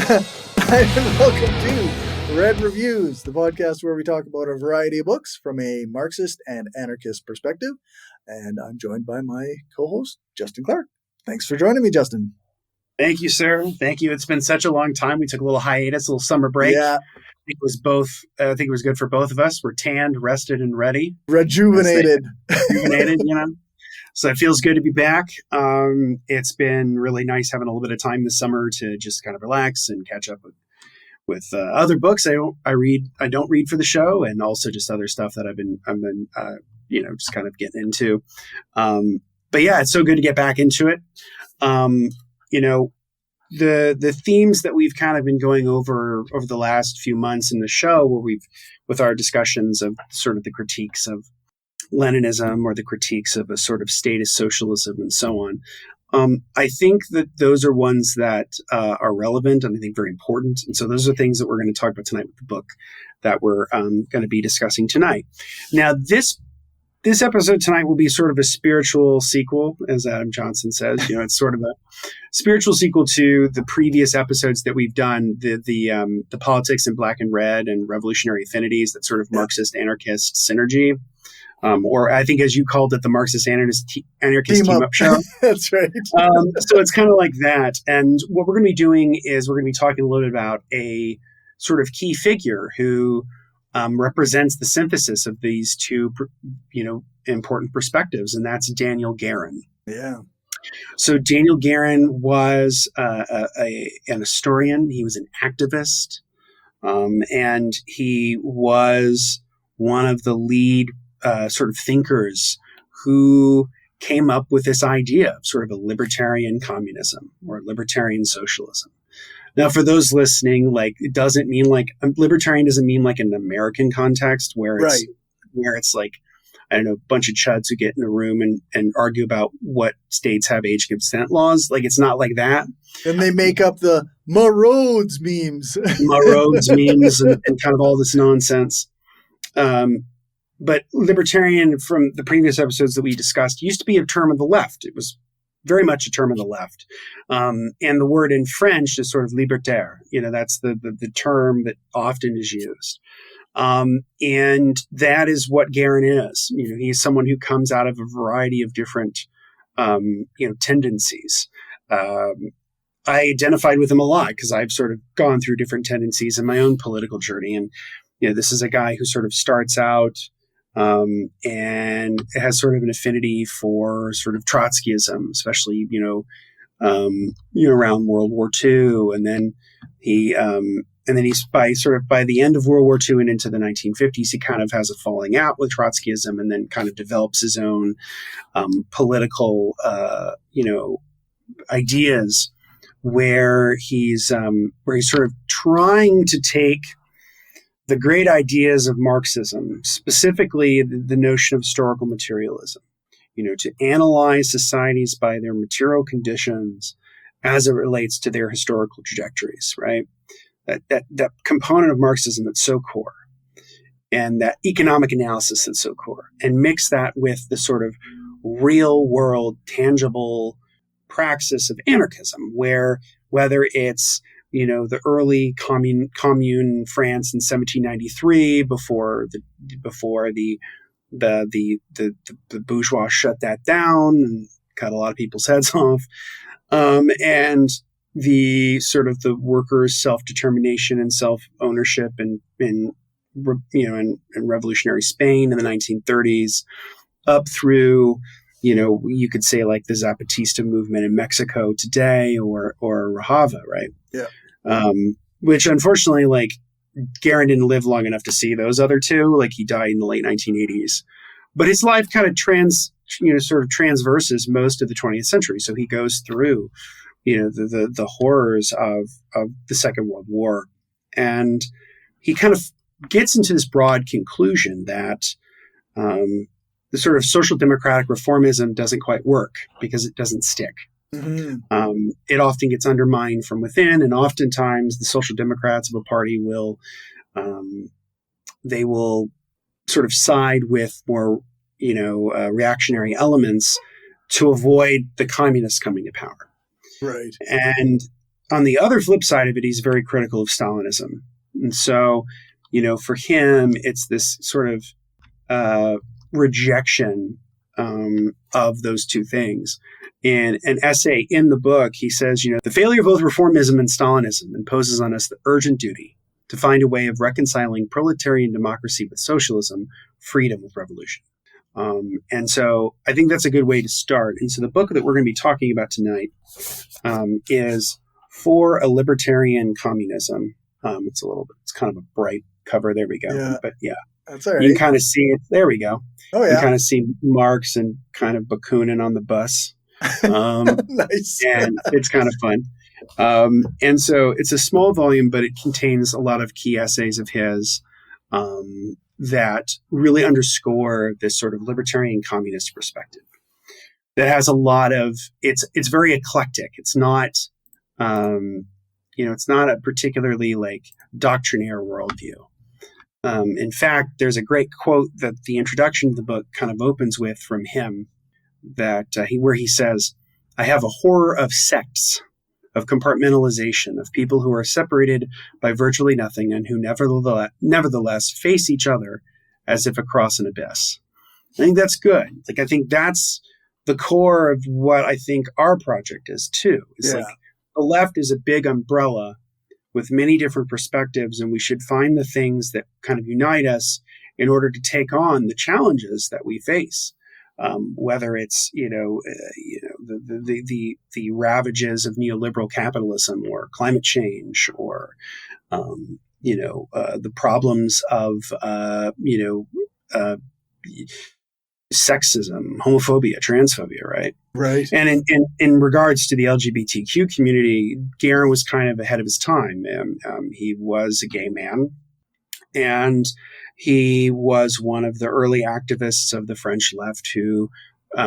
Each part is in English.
And welcome to Read Reviews, the podcast where we talk about a variety of books from a Marxist and Anarchist perspective. And I'm joined by my co-host, Justin Clark. Thanks for joining me, Justin. Thank you, sir. Thank you. It's been such a long time. We took a little hiatus, a little summer break. Yeah. I think it was good for both of us. We're tanned, rested, and ready. Rejuvenated. So it feels good to be back. It's been really nice having a little bit of time this summer to just kind of relax and catch up with other books I don't read for the show, and also just other stuff that I've been just kind of getting into. But yeah, it's so good to get back into it. The themes that we've kind of been going over the last few months in the show, with our discussions of sort of the critiques of Leninism or the critiques of a sort of statist socialism and so on. I think that those are ones that are relevant and I think very important. And so those are things that we're going to talk about tonight with the book that we're going to be discussing tonight. Now, this episode tonight will be sort of a spiritual sequel, as Adam Johnson says. It's sort of a spiritual sequel to the previous episodes that we've done, the politics in black and red and revolutionary affinities, that sort of Marxist-Anarchist synergy. Or I think, as you called it, the Marxist-Anarchist team-up show. That's right. So it's kind of like that. And what we're going to be doing is we're going to be talking a little bit about a sort of key figure who represents the synthesis of these two, important perspectives, and that's Daniel Guérin. Yeah. So Daniel Guérin was an historian. He was an activist, and he was one of the lead sort of thinkers who came up with this idea of sort of a libertarian communism or libertarian socialism. Now, for those listening, it doesn't mean libertarian doesn't mean like an American context where it's like, I don't know, a bunch of chuds who get in a room and argue about what states have age consent laws. Like, it's not like that. And they make up the Rhodes memes. Rhodes memes and kind of all this nonsense. But libertarian, from the previous episodes that we discussed, used to be a term of the left. It was very much a term of the left. And the word in French is sort of libertaire. That's the term that often is used. And that is what Guérin is. He's someone who comes out of a variety of different, tendencies. I identified with him a lot because I've sort of gone through different tendencies in my own political journey. And, this is a guy who sort of starts out and has sort of an affinity for sort of Trotskyism, especially, around World War II. And then he's by the end of World War II and into the 1950s, he kind of has a falling out with Trotskyism and then kind of develops his own political, ideas where he's sort of trying to take the great ideas of Marxism, specifically the notion of historical materialism, to analyze societies by their material conditions as it relates to their historical trajectories, right? That component of Marxism that's so core, and that economic analysis that's so core, and mix that with the sort of real world, tangible praxis of anarchism, where whether it's the early commune in France in 1793, before the bourgeois shut that down and cut a lot of people's heads off, and the sort of the workers' self-determination and self-ownership in revolutionary Spain in the 1930s, up through you could say like the Zapatista movement in Mexico today, or Rojava, right? Yeah. Which unfortunately, Guérin didn't live long enough to see those other two. He died in the late 1980s, but his life kind of transverses most of the 20th century. So he goes through, the horrors of the Second World War, and he kind of gets into this broad conclusion that the sort of social democratic reformism doesn't quite work because it doesn't stick. Mm-hmm. It often gets undermined from within, and oftentimes the social democrats of a party will sort of side with more reactionary elements to avoid the communists coming to power. Right. And on the other flip side of it, he's very critical of Stalinism. And so, for him, it's this sort of rejection of those two things. In an essay in the book, he says, the failure of both reformism and Stalinism imposes on us the urgent duty to find a way of reconciling proletarian democracy with socialism, freedom with revolution. And so I think that's a good way to start. And so the book that we're going to be talking about tonight is For a Libertarian Communism. It's kind of a bright cover. There we go. Yeah. But yeah, that's all right. you can kind of see it. There we go. Oh, yeah. You kind of see Marx and kind of Bakunin on the bus. Nice. And it's kind of fun. And so it's a small volume, but it contains a lot of key essays of his that really underscore this sort of libertarian communist perspective that has a lot of, it's very eclectic. It's not, it's not a particularly like doctrinaire worldview. In fact, there's a great quote that the introduction to the book kind of opens with from him that where he says, "I have a horror of sects, of compartmentalization, of people who are separated by virtually nothing and who nevertheless face each other as if across an abyss." I think that's good. Like, I think that's the core of what I think our project is too. It's like the left is a big umbrella with many different perspectives, and we should find the things that kind of unite us in order to take on the challenges that we face. Whether it's the ravages of neoliberal capitalism or climate change, or the problems of sexism, homophobia, transphobia, right? Right. And in regards to the LGBTQ community, Guérin was kind of ahead of his time. He was a gay man, and he was one of the early activists of the French left who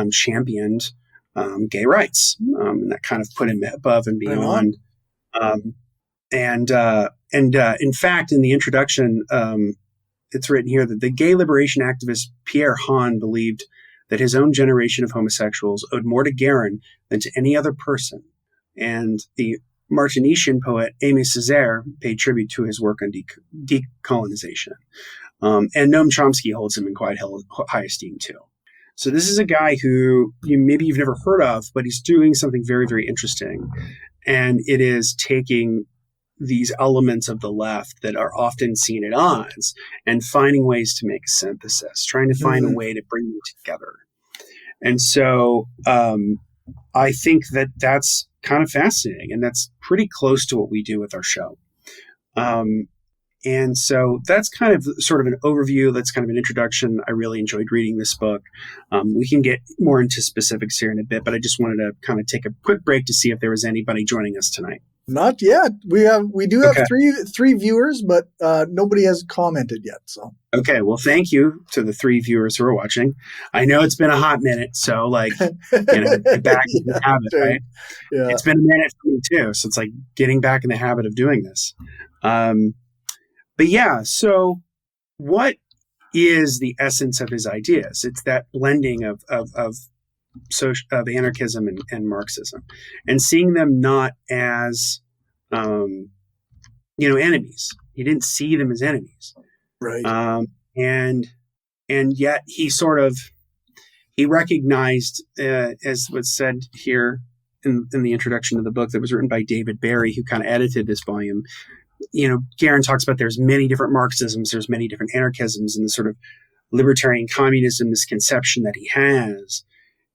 championed gay rights, and that kind of put him above and beyond. In fact, in the introduction, it's written here that the gay liberation activist Pierre Hahn believed that his own generation of homosexuals owed more to Guérin than to any other person. And the Martinician poet Aimé Césaire paid tribute to his work on decolonization. And Noam Chomsky holds him in quite high esteem too. So this is a guy who maybe you've never heard of, but he's doing something very, very interesting. And it is taking these elements of the left that are often seen at odds and finding ways to make a synthesis, trying to find a way to bring them together. And so I think that that's kind of fascinating, and that's pretty close to what we do with our show. And so that's kind of sort of an overview. That's kind of an introduction. I really enjoyed reading this book. We can get more into specifics here in a bit, but I just wanted to kind of take a quick break to see if there was anybody joining us tonight. Not yet. We do have three viewers, but nobody has commented yet. So okay, well, thank you to the 3 viewers who are watching. I know it's been a hot minute, so get back in the habit, right? Yeah. It's been a minute for me too, so it's like getting back in the habit of doing this. But yeah, so what is the essence of his ideas? It's that blending of anarchism and Marxism, and seeing them not as enemies. He didn't see them as enemies, right? And yet he recognized, as was said here in the introduction to the book that was written by David Barry, who kind of edited this volume. Guérin talks about there's many different Marxisms, there's many different anarchisms, and the sort of libertarian communism, this conception that he has,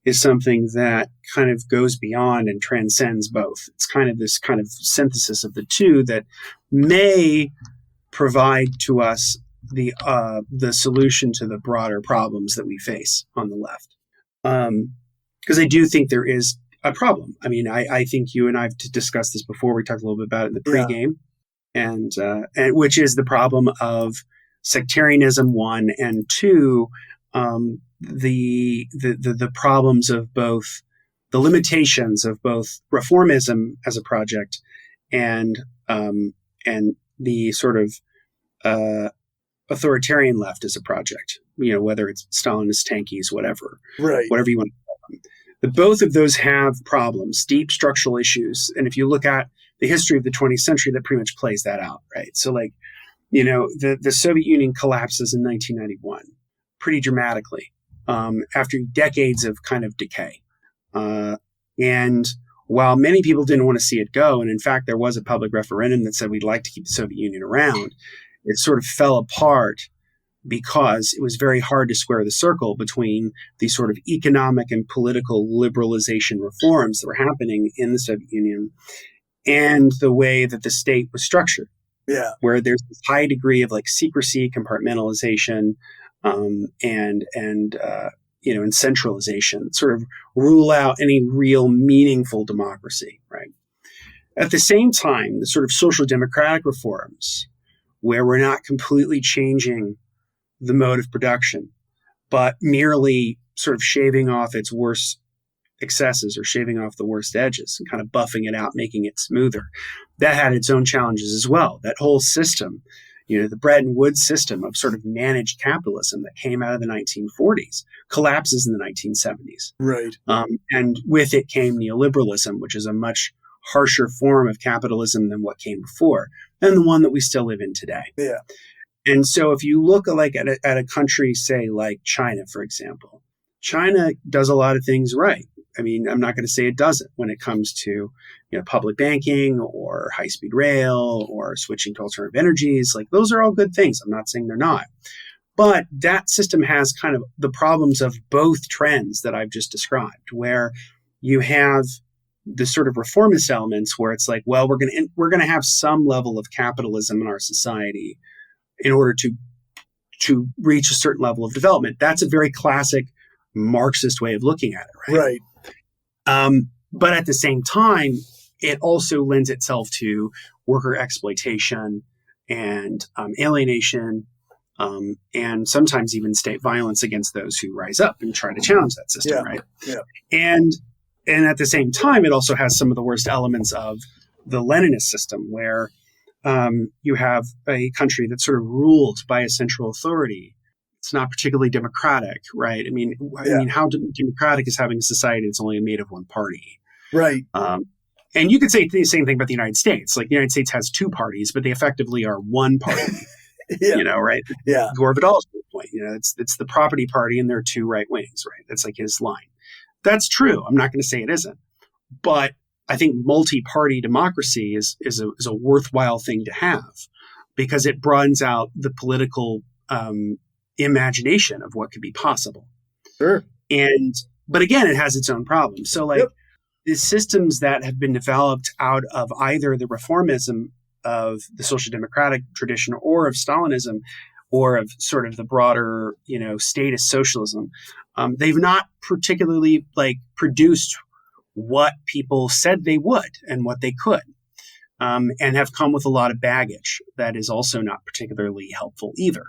is something that kind of goes beyond and transcends both. It's kind of this kind of synthesis of the two that may provide to us the solution to the broader problems that we face on the left. Because I do think there is a problem. I mean, I think you and I have discussed this before. We talked a little bit about it in the pregame, and which is the problem of sectarianism, 1, and 2, the problems of both the limitations of both reformism as a project and the sort of authoritarian left as a project. Whether it's Stalinist tankies, whatever you want to call them. But both of those have problems, deep structural issues. And if you look at the history of the 20th century that pretty much plays that out, right? So like, the Soviet Union collapses in 1991 pretty dramatically after decades of kind of decay. And while many people didn't want to see it go, and in fact, there was a public referendum that said we'd like to keep the Soviet Union around, it sort of fell apart because it was very hard to square the circle between these sort of economic and political liberalization reforms that were happening in the Soviet Union and the way that the state was structured. Yeah. Where there's this high degree of like secrecy, compartmentalization, and centralization, sort of rule out any real meaningful democracy, right? At the same time, the sort of social democratic reforms, where we're not completely changing the mode of production, but merely sort of shaving off its worst excesses or shaving off the worst edges and kind of buffing it out, making it smoother. That had its own challenges as well. That whole system, the Bretton Woods system of sort of managed capitalism that came out of the 1940s collapses in the 1970s. Right. And with it came neoliberalism, which is a much harsher form of capitalism than what came before, and the one that we still live in today. Yeah. And so if you look at a country, say like China, for example, China does a lot of things right. I mean, I'm not going to say it doesn't when it comes to public banking or high-speed rail or switching to alternative energies. Like those are all good things. I'm not saying they're not. But that system has kind of the problems of both trends that I've just described, where you have the sort of reformist elements where it's like, well, we're going to have some level of capitalism in our society in order to reach a certain level of development. That's a very classic Marxist way of looking at it, right? Right. But at the same time, it also lends itself to worker exploitation and alienation, and sometimes even state violence against those who rise up and try to challenge that system, right? Yeah. And at the same time, it also has some of the worst elements of the Leninist system, where you have a country that's sort of ruled by a central authority. It's not particularly democratic, right? I mean, how democratic is having a society that's only made of one party? Right. And you could say the same thing about the United States. Like the United States has two parties, but they effectively are one party. Right? Yeah. Gore Vidal's point. It's the property party, and there are two right wings, right? That's like his line. That's true. I'm not going to say it isn't, but I think multi-party democracy is a worthwhile thing to have because it broadens out the political imagination of what could be possible. Sure. But again, it has its own problems. So like the systems that have been developed out of either the reformism of the social democratic tradition or of Stalinism or of sort of the broader, statist socialism, they've not particularly like produced what people said they would and what they could, and have come with a lot of baggage that is also not particularly helpful either.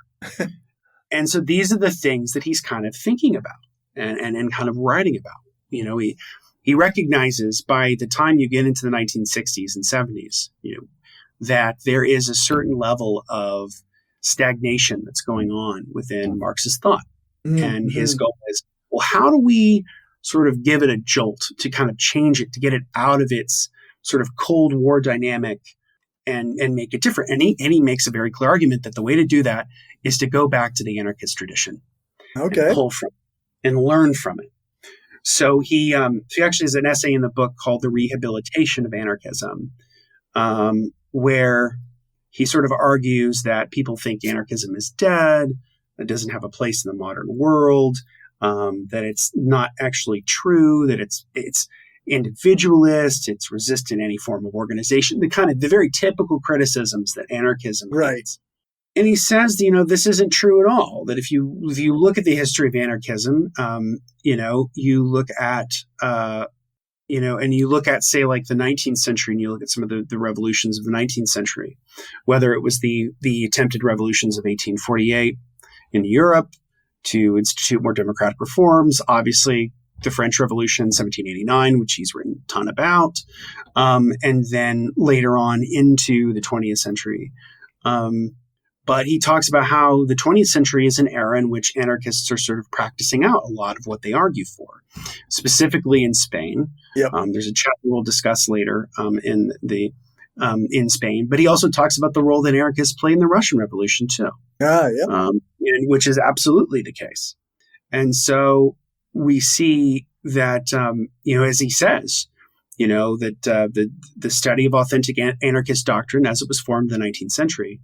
And so these are the things that he's kind of thinking about and kind of writing about. He recognizes by the time you get into the 1960s and 70s, that there is a certain level of stagnation that's going on within Marxist thought. Mm-hmm. And his goal is, well, how do we sort of give it a jolt to kind of change it, to get it out of its sort of Cold War dynamic and make it different? And he makes a very clear argument that the way to do that is to go back to the anarchist tradition. Okay. And pull from it and learn from it. So he actually has an essay in the book called The Rehabilitation of Anarchism, where he sort of argues that people think anarchism is dead, it doesn't have a place in the modern world, that it's not actually true, that it's individualist, it's resistant to any form of organization, the very typical criticisms that anarchism gets. And he says, this isn't true at all. That if you look at the history of anarchism, you look at, and you look at, say, like the 19th century, and you look at some of the revolutions of the 19th century, whether it was the attempted revolutions of 1848 in Europe to institute more democratic reforms, obviously the French Revolution, 1789, which he's written a ton about, and then later on into the 20th century. But he talks about how the 20th century is an era in which anarchists are sort of practicing out a lot of what they argue for, specifically in Spain. Yep. There's a chapter we'll discuss later in the in Spain. But he also talks about the role that anarchists play in the Russian Revolution too, which is absolutely the case. And so we see that, as he says, that the study of authentic anarchist doctrine as it was formed in the 19th century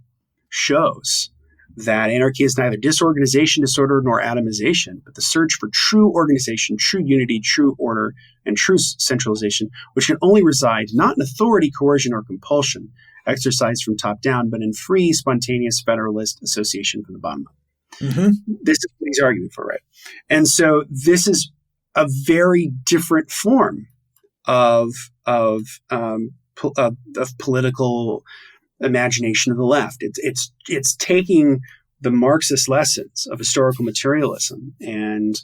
shows that anarchy is neither disorganization, disorder, nor atomization, but the search for true organization, true unity, true order, and true centralization, which can only reside not in authority, coercion, or compulsion exercised from top down, but in free, spontaneous federalist association from the bottom up. Mm-hmm. This is what he's arguing for, right? And so this is a very different form of political imagination of the left. It's taking the Marxist lessons of historical materialism and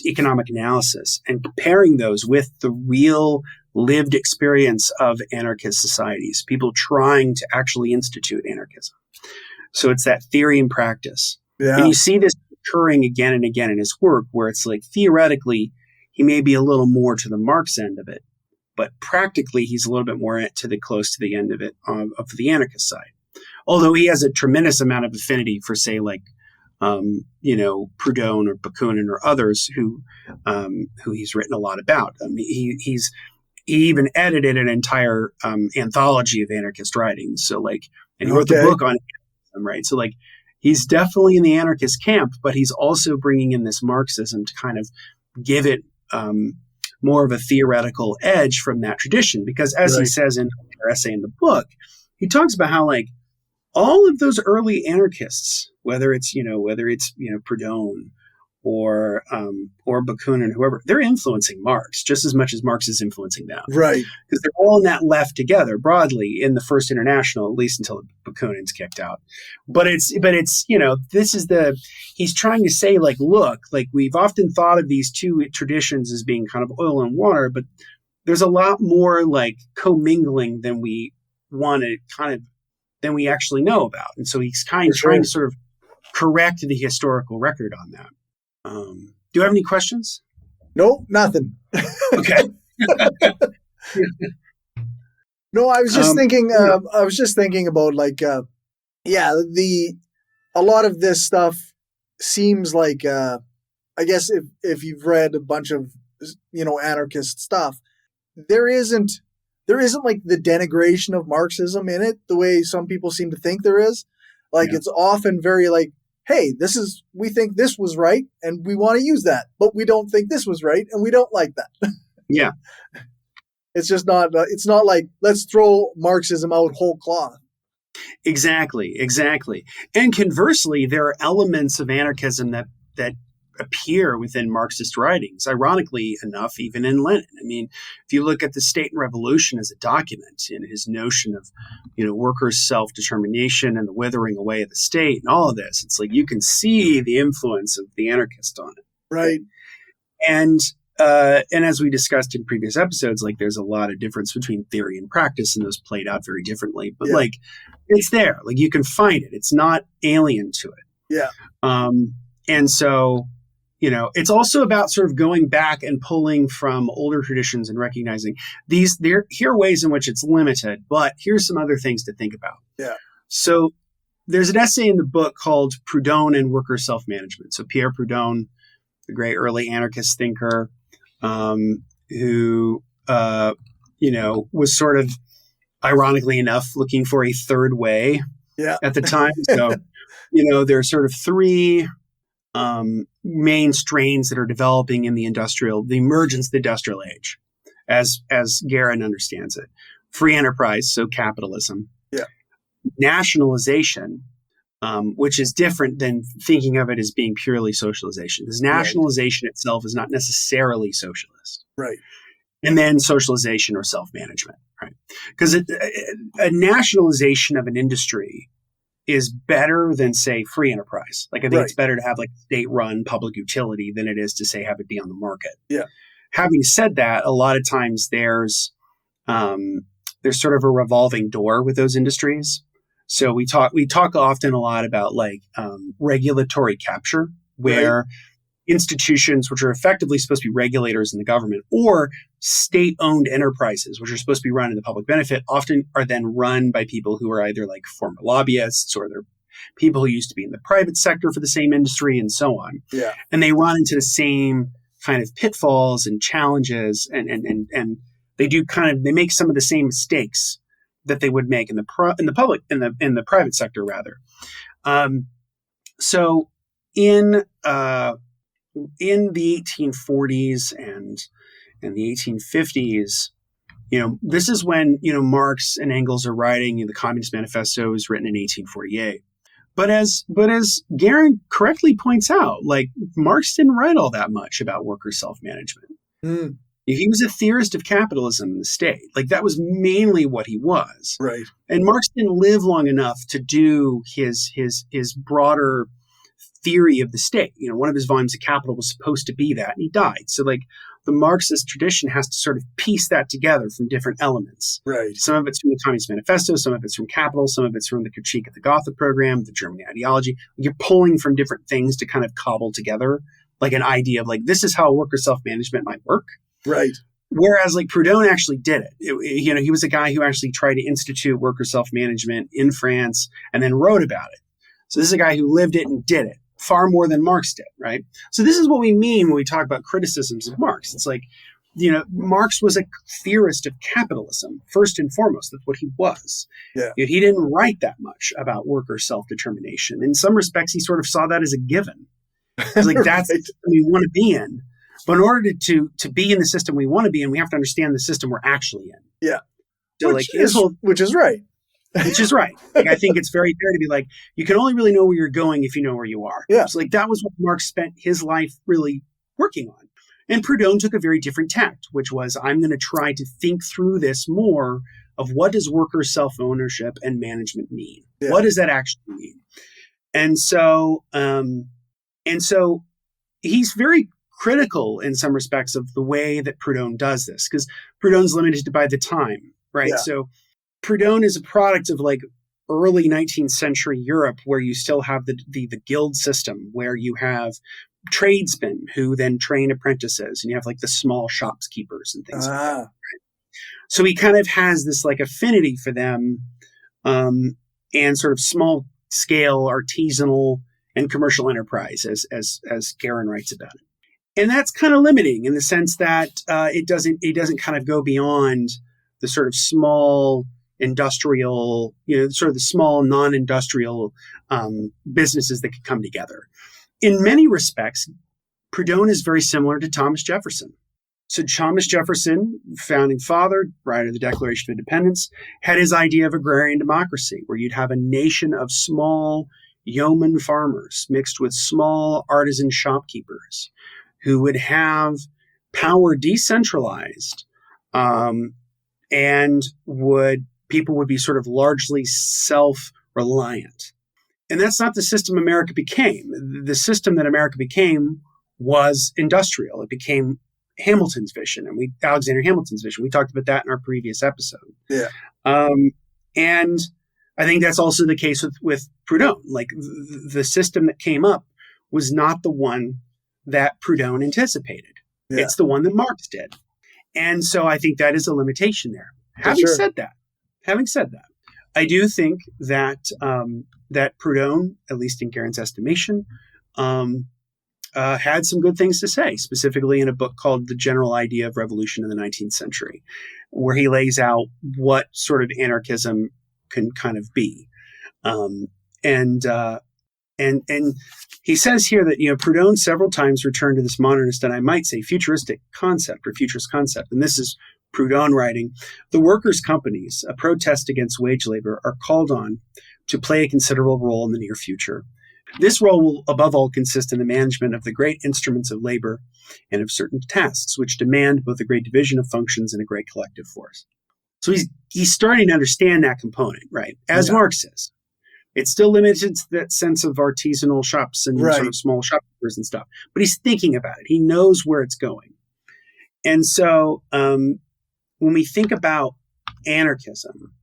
economic analysis and comparing those with the real lived experience of anarchist societies, people trying to actually institute anarchism. So it's that theory and practice. Yeah. And you see this occurring again and again in his work, where it's like theoretically he may be a little more to the Marx end of it, but practically he's a little bit more close to the end of it of the anarchist side. Although he has a tremendous amount of affinity for, say, like Proudhon or Bakunin or others who he's written a lot about. I mean, he even edited an entire anthology of anarchist writings. So and he wrote the book on anarchism, right? So he's definitely in the anarchist camp, but he's also bringing in this Marxism to kind of give it more of a theoretical edge from that tradition. Because as he says in our essay in the book, he talks about how all of those early anarchists, whether it's Proudhon or Bakunin, whoever, they're influencing Marx just as much as Marx is influencing them. Right. Because they're all in that left together broadly in the First International, at least until Bakunin's kicked out. But it's this is he's trying to say look, we've often thought of these two traditions as being kind of oil and water, but there's a lot more commingling than we want to than we actually know about. And so he's trying to sort of correct the historical record on that. Do you have any questions? No, nothing. Okay. No, I was just thinking. I was just thinking about a lot of this stuff seems like. I guess if you've read a bunch of anarchist stuff, there isn't the denigration of Marxism in it the way some people seem to think there is. It's often very hey, we think this was right and we want to use that, but we don't think this was right and we don't like that. Yeah. It's just not, it's not let's throw Marxism out whole cloth. Exactly. And conversely, there are elements of anarchism that appear within Marxist writings, ironically enough, even in Lenin. I mean, if you look at the State and Revolution as a document and his notion of, workers' self-determination and the withering away of the state and all of this, it's you can see the influence of the anarchist on it. Right. And as we discussed in previous episodes, there's a lot of difference between theory and practice, and those played out very differently. But it's there. You can find it. It's not alien to it. Yeah. And so, it's also about sort of going back and pulling from older traditions and recognizing here are ways in which it's limited, but here's some other things to think about. Yeah. So there's an essay in the book called Proudhon and Worker Self-Management. So Pierre Proudhon, the great early anarchist thinker, who, was sort of, ironically enough, looking for a third way at the time. So, there are sort of three main strains that are developing in the emergence of the industrial age, as Guérin understands it. Free enterprise, so capitalism. Yeah. Nationalization, which is different than thinking of it as being purely socialization, because nationalization itself is not necessarily socialist. Right. And then socialization or self-management, right? Because a nationalization of an industry is better than, say, free enterprise. I think it's better to have state-run public utility than it is to, say, have it be on the market. Yeah. Having said that, a lot of times there's sort of a revolving door with those industries. So we talk often a lot about regulatory capture, where institutions which are effectively supposed to be regulators in the government, or state-owned enterprises which are supposed to be run in the public benefit, often are then run by people who are either like former lobbyists, or they're people who used to be in the private sector for the same industry, and so on. Yeah. And they run into the same kind of pitfalls and challenges, and they make some of the same mistakes that they would make in the private sector rather. So in the 1840s and the 1850s, this is when, Marx and Engels are writing. The Communist Manifesto was written in 1848. But as Guérin correctly points out, like, Marx didn't write all that much about worker self-management. Mm. He was a theorist of capitalism in the state. Like, that was mainly what he was. Right. And Marx didn't live long enough to do his broader theory of the state. One of his volumes of Capital was supposed to be that, and he died. So, like, the Marxist tradition has to sort of piece that together from different elements. Right. Some of it's from the Communist Manifesto, some of it's from Capital, some of it's from the Critique of the Gotha program, the German ideology. You're pulling from different things to kind of cobble together like an idea of, like, this is how worker self-management might work. Right. Whereas, like, Proudhon actually did it. He was a guy who actually tried to institute worker self-management in France and then wrote about it. So this is a guy who lived it and did it far more than Marx did, right? So this is what we mean when we talk about criticisms of Marx. It's like, Marx was a theorist of capitalism, first and foremost. That's what he was. Yeah. He didn't write that much about worker self-determination. In some respects, he sort of saw that as a given. It's like, that's the system we want to be in. But in order to be in the system we want to be in, we have to understand the system we're actually in. Yeah. So, which is right. Which is right. Like, I think it's very fair to be like, you can only really know where you're going if you know where you are. Yeah. So, like, that was what Marx spent his life really working on. And Proudhon took a very different tact, which was, I'm going to try to think through this more of what does worker self-ownership and management mean? Yeah. What does that actually mean? And so he's very critical in some respects of the way that Proudhon does this, because Proudhon's limited by the time, right? Yeah. So Proudhon is a product of, like, early 19th century Europe, where you still have the guild system, where you have tradesmen who then train apprentices, and you have, like, the small shopkeepers and things like that. Right? So he kind of has this, like, affinity for them, and sort of small scale artisanal and commercial enterprise, as Guérin writes about it. And that's kind of limiting in the sense that it doesn't kind of go beyond the sort of small industrial, sort of the small non-industrial businesses that could come together. In many respects, Proudhon is very similar to Thomas Jefferson. So Thomas Jefferson, founding father, writer of the Declaration of Independence, had his idea of agrarian democracy, where you'd have a nation of small yeoman farmers mixed with small artisan shopkeepers who would have power decentralized, and people would be sort of largely self-reliant. And that's not the system America became. The system that America became was industrial. It became Hamilton's vision, Alexander Hamilton's vision. We talked about that in our previous episode. Yeah. And I think that's also the case with Proudhon. Like, the system that came up was not the one that Proudhon anticipated. Yeah. It's the one that Marx did. And so I think that is a limitation there. Having said that, I do think that that Proudhon, at least in Guérin's estimation, had some good things to say, specifically in a book called The General Idea of Revolution in the 19th Century, where he lays out what sort of anarchism can kind of be. And he says here that, Proudhon several times returned to this modernist, and I might say futuristic concept or futurist concept. And this is Proudhon writing, the workers' companies, a protest against wage labor, are called on to play a considerable role in the near future. This role will above all consist in the management of the great instruments of labor and of certain tasks, which demand both a great division of functions and a great collective force. So he's starting to understand that component, right? As Marx is. It's still limited to that sense of artisanal shops and sort of small shopkeepers and stuff. But he's thinking about it. He knows where it's going. And so when we think about anarchism,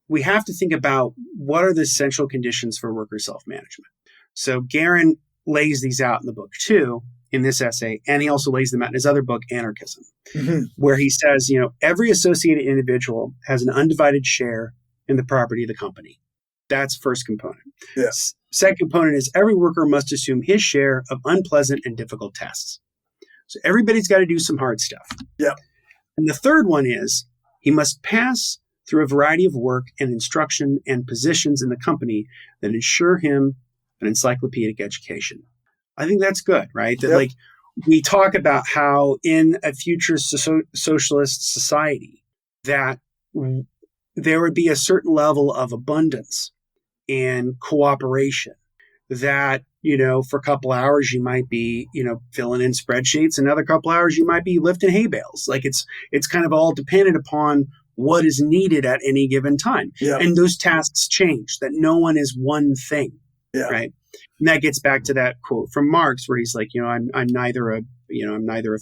we have to think about what are the essential conditions for worker self-management. So Guérin lays these out in the book too, in this essay, and he also lays them out in his other book, Anarchism, where he says, every associated individual has an undivided share in the property of the company. That's first component. Yeah. Second component is every worker must assume his share of unpleasant and difficult tasks. So everybody's got to do some hard stuff. Yeah. And the third one is he must pass through a variety of work and instruction and positions in the company that ensure him an encyclopedic education. I think that's good, right? That we talk about how in a future socialist society that there would be a certain level of abundance and cooperation that, for a couple hours you might be, filling in spreadsheets, another couple hours you might be lifting hay bales. Like it's kind of all dependent upon what is needed at any given time. Yeah. And those tasks change, that no one is one thing. Yeah. Right. And that gets back to that quote from Marx where he's like, I'm neither a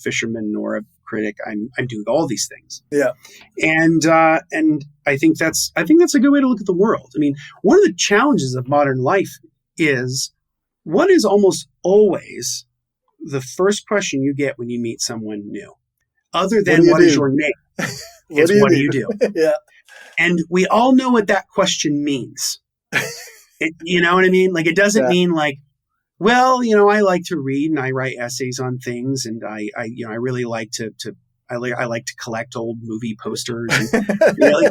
fisherman nor a critic. I'm doing all these things. Yeah. And I think that's a good way to look at the world. I mean, one of the challenges of modern life is what is almost always the first question you get when you meet someone new, other than what is your name? It's what do you do? Yeah. And we all know what that question means. You know what I mean? Like, it doesn't mean like, well, I like to read and I write essays on things, and I really like to I like to collect old movie posters. And, No.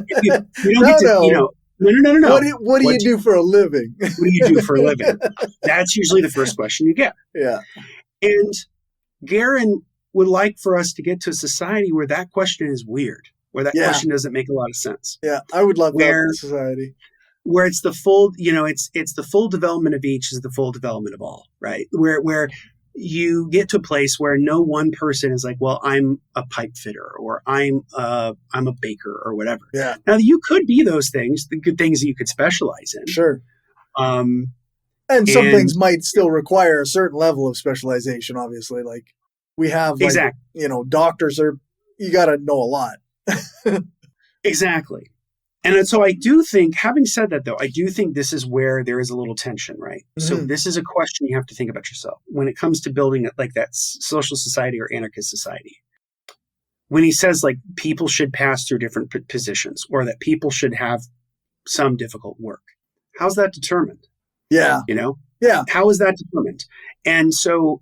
What do you do for a living? What do you do for a living? That's usually the first question you get. Yeah. And Guérin would like for us to get to a society where that question is weird, where that question doesn't make a lot of sense. Yeah, I would love that society. Where it's the full, it's the full development of each is the full development of all, right? Where you get to a place where no one person is like, well, I'm a pipe fitter or I'm a baker or whatever. Yeah. Now you could be those things, the good things that you could specialize in. Sure. And some things might still require a certain level of specialization, obviously. Like we have, doctors you got to know a lot. Exactly. And so I do think, having said that, though, I do think this is where there is a little tension, right? Mm-hmm. So this is a question you have to think about yourself when it comes to building like that social society or anarchist society. When he says like people should pass through different positions or that people should have some difficult work, how's that determined? Yeah. Yeah. How is that determined? And so,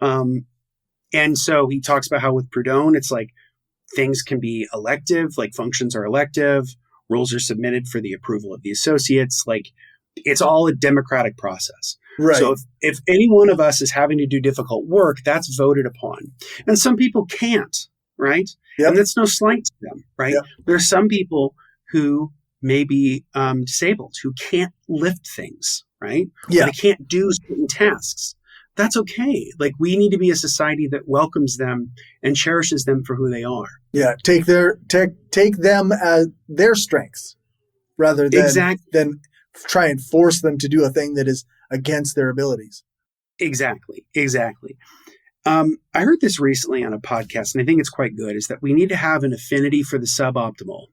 and so he talks about how with Proudhon, it's like, things can be elective, like functions are elective, rules are submitted for the approval of the associates. Like it's all a democratic process. Right. So if any one of us is having to do difficult work, that's voted upon. And some people can't, right? Yep. And that's no slight to them, right? Yep. There are some people who may be disabled, who can't lift things, right? Yeah. Or they can't do certain tasks. That's okay. Like we need to be a society that welcomes them and cherishes them for who they are. Yeah, take them as their strengths rather than try and force them to do a thing that is against their abilities. Exactly. I heard this recently on a podcast, and I think it's quite good, is that we need to have an affinity for the suboptimal,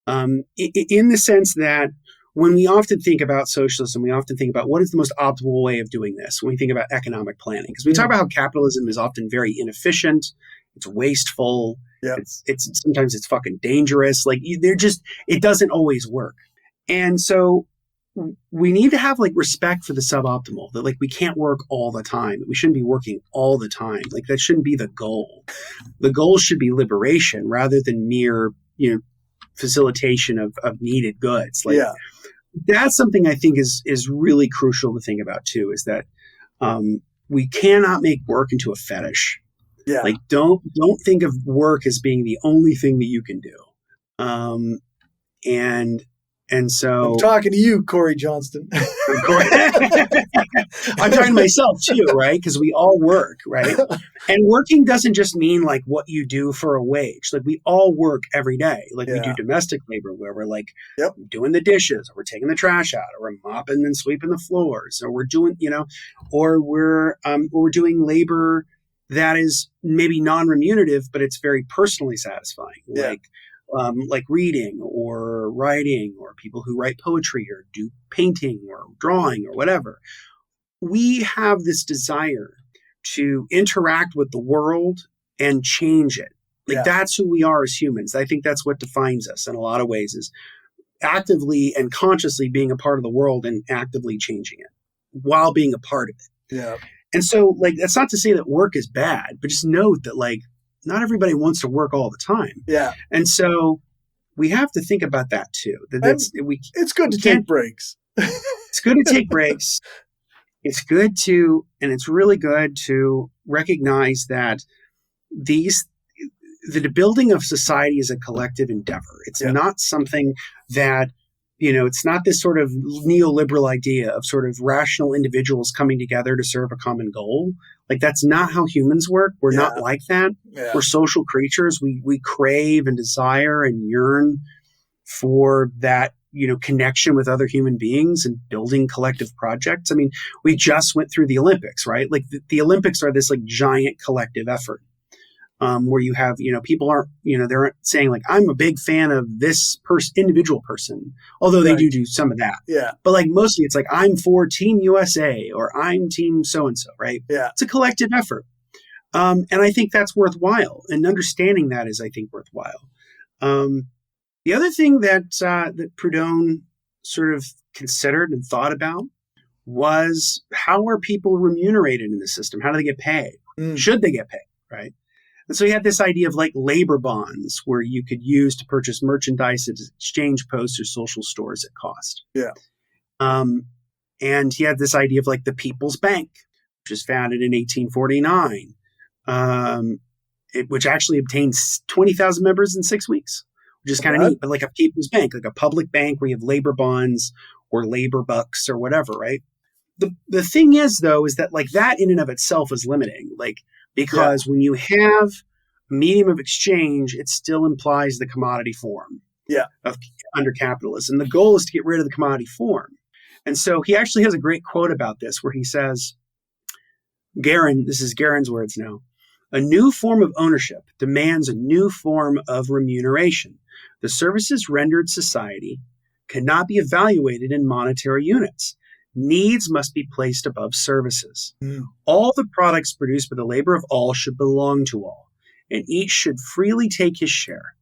in the sense that when we often think about socialism, we often think about what is the most optimal way of doing this when we think about economic planning. Because we talk about how capitalism is often very inefficient, it's wasteful, it's sometimes it's fucking dangerous. Like it doesn't always work. And so we need to have like respect for the suboptimal, that like we can't work all the time, that we shouldn't be working all the time. Like that shouldn't be the goal. The goal should be liberation rather than mere, facilitation of needed goods. Like that's something I think is really crucial to think about too, is that we cannot make work into a fetish. Yeah. Like don't think of work as being the only thing that you can do. And so I'm talking to you, Corey Johnston. I'm talking to myself too, right? Because we all work, right? And working doesn't just mean like what you do for a wage. Like we all work every day. Like we do domestic labor where we're like doing the dishes, or we're taking the trash out, or we're mopping and sweeping the floors, or we're doing, or we're doing labor that is maybe non-remunerative, but it's very personally satisfying. Like reading or writing, or people who write poetry or do painting or drawing or whatever. we have this desire to interact with the world and change it. Like that's who we are as humans. I think that's what defines us in a lot of ways, is actively and consciously being a part of the world and actively changing it while being a part of it. Yeah. And so, like, that's not to say that work is bad, but just note that, like, not everybody wants to work all the time. Yeah. And so we have to think about that too. It's good to take breaks. It's good to take breaks. It's good to, and it's really good to recognize that the building of society is a collective endeavor. It's not something that, it's not this sort of neoliberal idea of sort of rational individuals coming together to serve a common goal. Like, that's not how humans work. We're not like that. Yeah. We're social creatures. We crave and desire and yearn for that, connection with other human beings and building collective projects. I mean, we just went through the Olympics, right? Like the Olympics are this like giant collective effort. Where you have, people aren't, they aren't saying like, I'm a big fan of this individual person, although they do some of that. Yeah. But like mostly it's like, I'm for Team USA or I'm Team so-and-so, right? Yeah. It's a collective effort. And I think that's worthwhile. And understanding that is, I think, worthwhile. The other thing that Proudhon sort of considered and thought about was, how are people remunerated in the system? How do they get paid? Should they get paid, right? And so he had this idea of like labor bonds, where you could use to purchase merchandise at exchange posts or social stores at cost. Yeah. And he had this idea of like the People's Bank, which was founded in 1849, which actually obtained 20,000 members in 6 weeks, which is kind of neat. But like a People's Bank, like a public bank where you have labor bonds or labor bucks or whatever, right? The thing is, though, is that like that in and of itself is limiting. Like, because when you have a medium of exchange, it still implies the commodity form under capitalism. The goal is to get rid of the commodity form. And so he actually has a great quote about this, where he says, Guérin, this is Guérin's words now, a new form of ownership demands a new form of remuneration. The services rendered society cannot be evaluated in monetary units. Needs must be placed above services. All the products produced by the labor of all should belong to all, and each should freely take his share,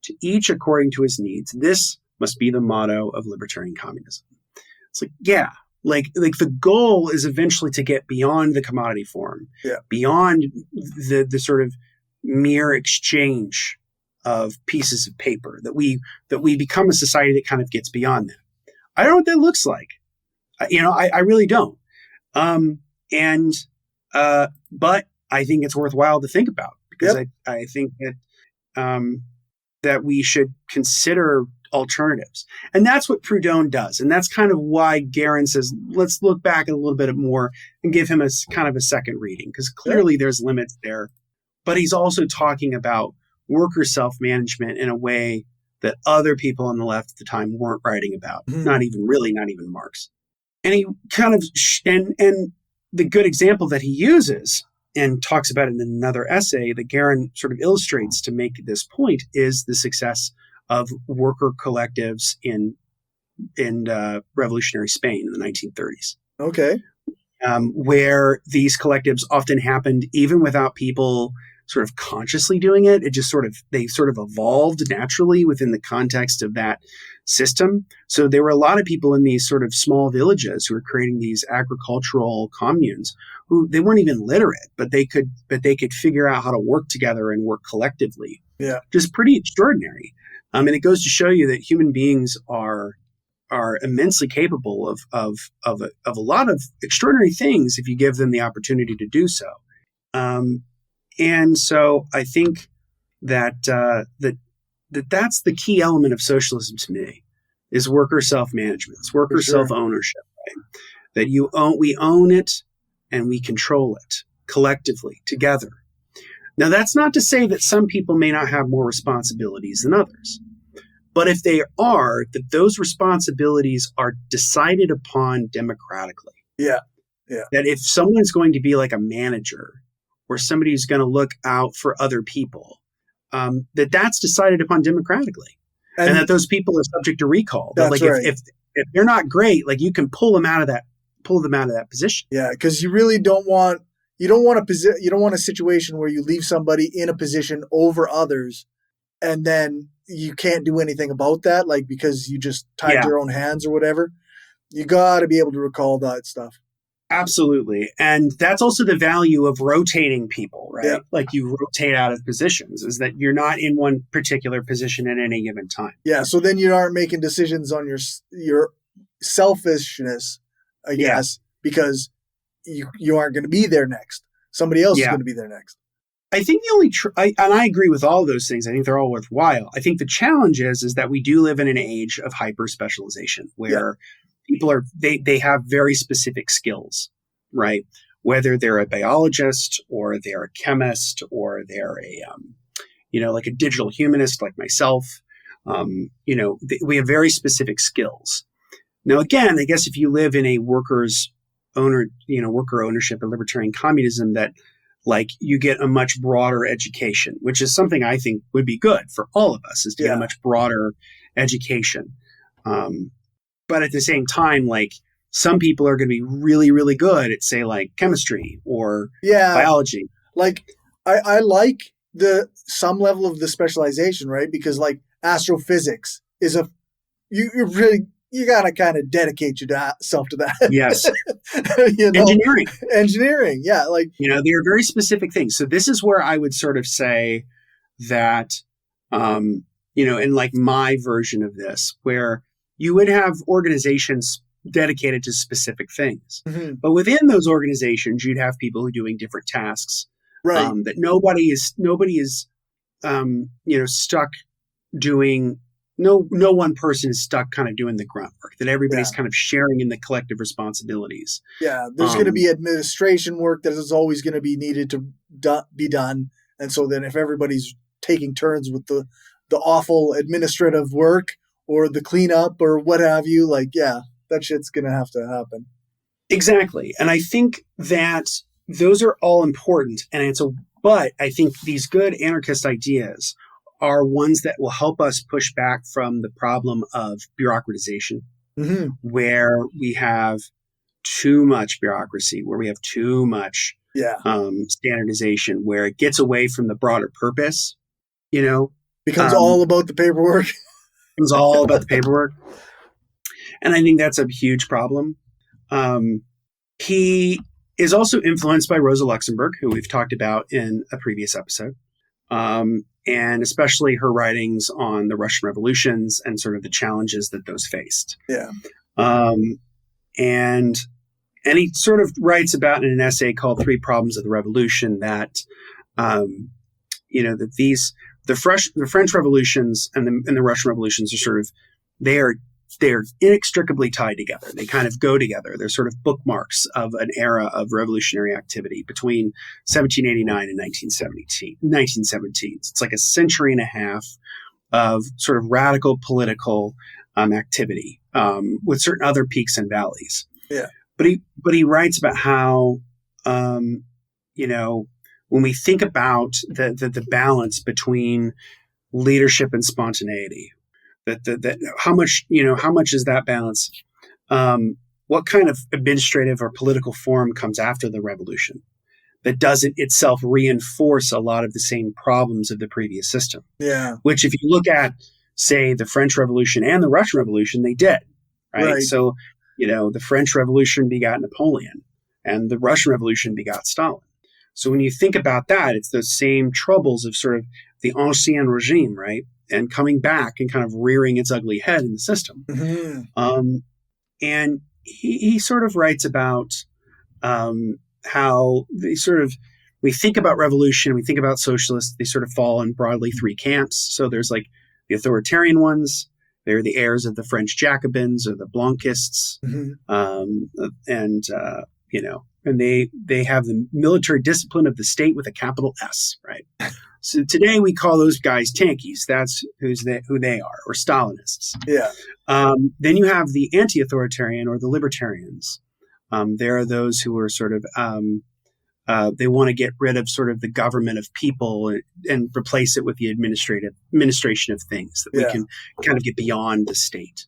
to each according to his needs. This must be the motto of libertarian communism. It's like, like the goal is eventually to get beyond the commodity form, beyond the sort of mere exchange of pieces of paper, that we become a society that kind of gets beyond that. I don't know what that looks like. I really don't. But I think it's worthwhile to think about, because I think that we should consider alternatives. And that's what Proudhon does. And that's kind of why Guérin says, let's look back a little bit more and give him a kind of a second reading, because clearly there's limits there. But he's also talking about worker self-management in a way that other people on the left at the time weren't writing about. Not even Marx. And he kind of, and the good example that he uses and talks about in another essay that Guérin sort of illustrates to make this point is the success of worker collectives in revolutionary Spain in the 1930s. Okay. Where these collectives often happened even without people sort of consciously doing it. They sort of evolved naturally within the context of that system. So there were a lot of people in these sort of small villages who were creating these agricultural communes who they weren't even literate, but they could figure out how to work together and work collectively. Yeah. Just pretty extraordinary. And it goes to show you that human beings are immensely capable of a lot of extraordinary things if you give them the opportunity to do so. And so I think that that's the key element of socialism to me, is worker self-management. It's worker self-ownership, right? That we own it and we control it collectively together. Now, that's not to say that some people may not have more responsibilities than others. But if they are, that those responsibilities are decided upon democratically. Yeah. Yeah. That if someone's going to be like a manager, or somebody who's going to look out for other people, that's decided upon democratically, and that those people are subject to recall. That, like, if they're not great, like, you can pull them out of that pull them out of that position. Yeah, because you really don't want a situation where you leave somebody in a position over others, and then you can't do anything about that, like because you just tied your own hands or whatever. You got to be able to recall that stuff. Absolutely. And that's also the value of rotating people, right? Yeah. Like you rotate out of positions, is that you're not in one particular position at any given time. Yeah. So then you aren't making decisions on your selfishness, I guess, because you aren't going to be there next. Somebody else is going to be there next. I think the only, and I agree with all those things. I think they're all worthwhile. I think the challenge is that we do live in an age of hyper specialization where people they have very specific skills, right? Whether they're a biologist or they're a chemist or they're like a digital humanist like myself, we have very specific skills. Now, again, I guess if you live in a worker ownership and libertarian communism, that like you get a much broader education, which is something I think would be good for all of us, is to get a much broader education. But at the same time, like some people are going to be really, really good at, say, like chemistry or biology. Like I like some level of the specialization, right? Because like astrophysics is you got to kind of dedicate yourself to that. Yes. Engineering. Yeah. Like, they are very specific things. So this is where I would sort of say that, in like my version of this, where you would have organizations dedicated to specific things. Mm-hmm. But within those organizations, you'd have people who are doing different tasks. Right. That nobody is stuck doing. No one person is stuck kind of doing the grunt work, that everybody's kind of sharing in the collective responsibilities. Yeah. There's going to be administration work that is always going to be needed to be done. And so then if everybody's taking turns with the awful administrative work, or the cleanup or what have you, like, that shit's going to have to happen. Exactly. And I think that those are all important. But I think these good anarchist ideas are ones that will help us push back from the problem of bureaucratization, where we have too much bureaucracy, where we have too much standardization, where it gets away from the broader purpose, becomes all about the paperwork. It was all about the paperwork. And I think that's a huge problem. He is also influenced by Rosa Luxemburg, who we've talked about in a previous episode, and especially her writings on the Russian revolutions and sort of the challenges that those faced. Yeah. And he sort of writes about in an essay called 3 Problems of the Revolution that, that the French revolutions and the Russian revolutions are sort of, they're inextricably tied together. They kind of go together. They're sort of bookmarks of an era of revolutionary activity between 1789 and 1917. It's like a century and a half of sort of radical political activity with certain other peaks and valleys. Yeah. But he writes about how, when we think about the balance between leadership and spontaneity, that how much is that balance? What kind of administrative or political form comes after the revolution that doesn't itself reinforce a lot of the same problems of the previous system? Yeah. Which, if you look at, say, the French Revolution and the Russian Revolution, they did, right? So, the French Revolution begot Napoleon, and the Russian Revolution begot Stalin. So when you think about that, it's those same troubles of sort of the ancien regime, right? And coming back and kind of rearing its ugly head in the system. Mm-hmm. And he sort of writes about how we think about revolution, we think about socialists, they sort of fall in broadly 3 camps. So there's like the authoritarian ones, they're the heirs of the French Jacobins or the Blanquists, and they have the military discipline of the state with a capital S, right? So today we call those guys tankies. That's who they are, or Stalinists. Yeah. Then you have the anti-authoritarian or the libertarians. There are those who are sort of they want to get rid of sort of the government of people and replace it with the administration of things, that we can kind of get beyond the state.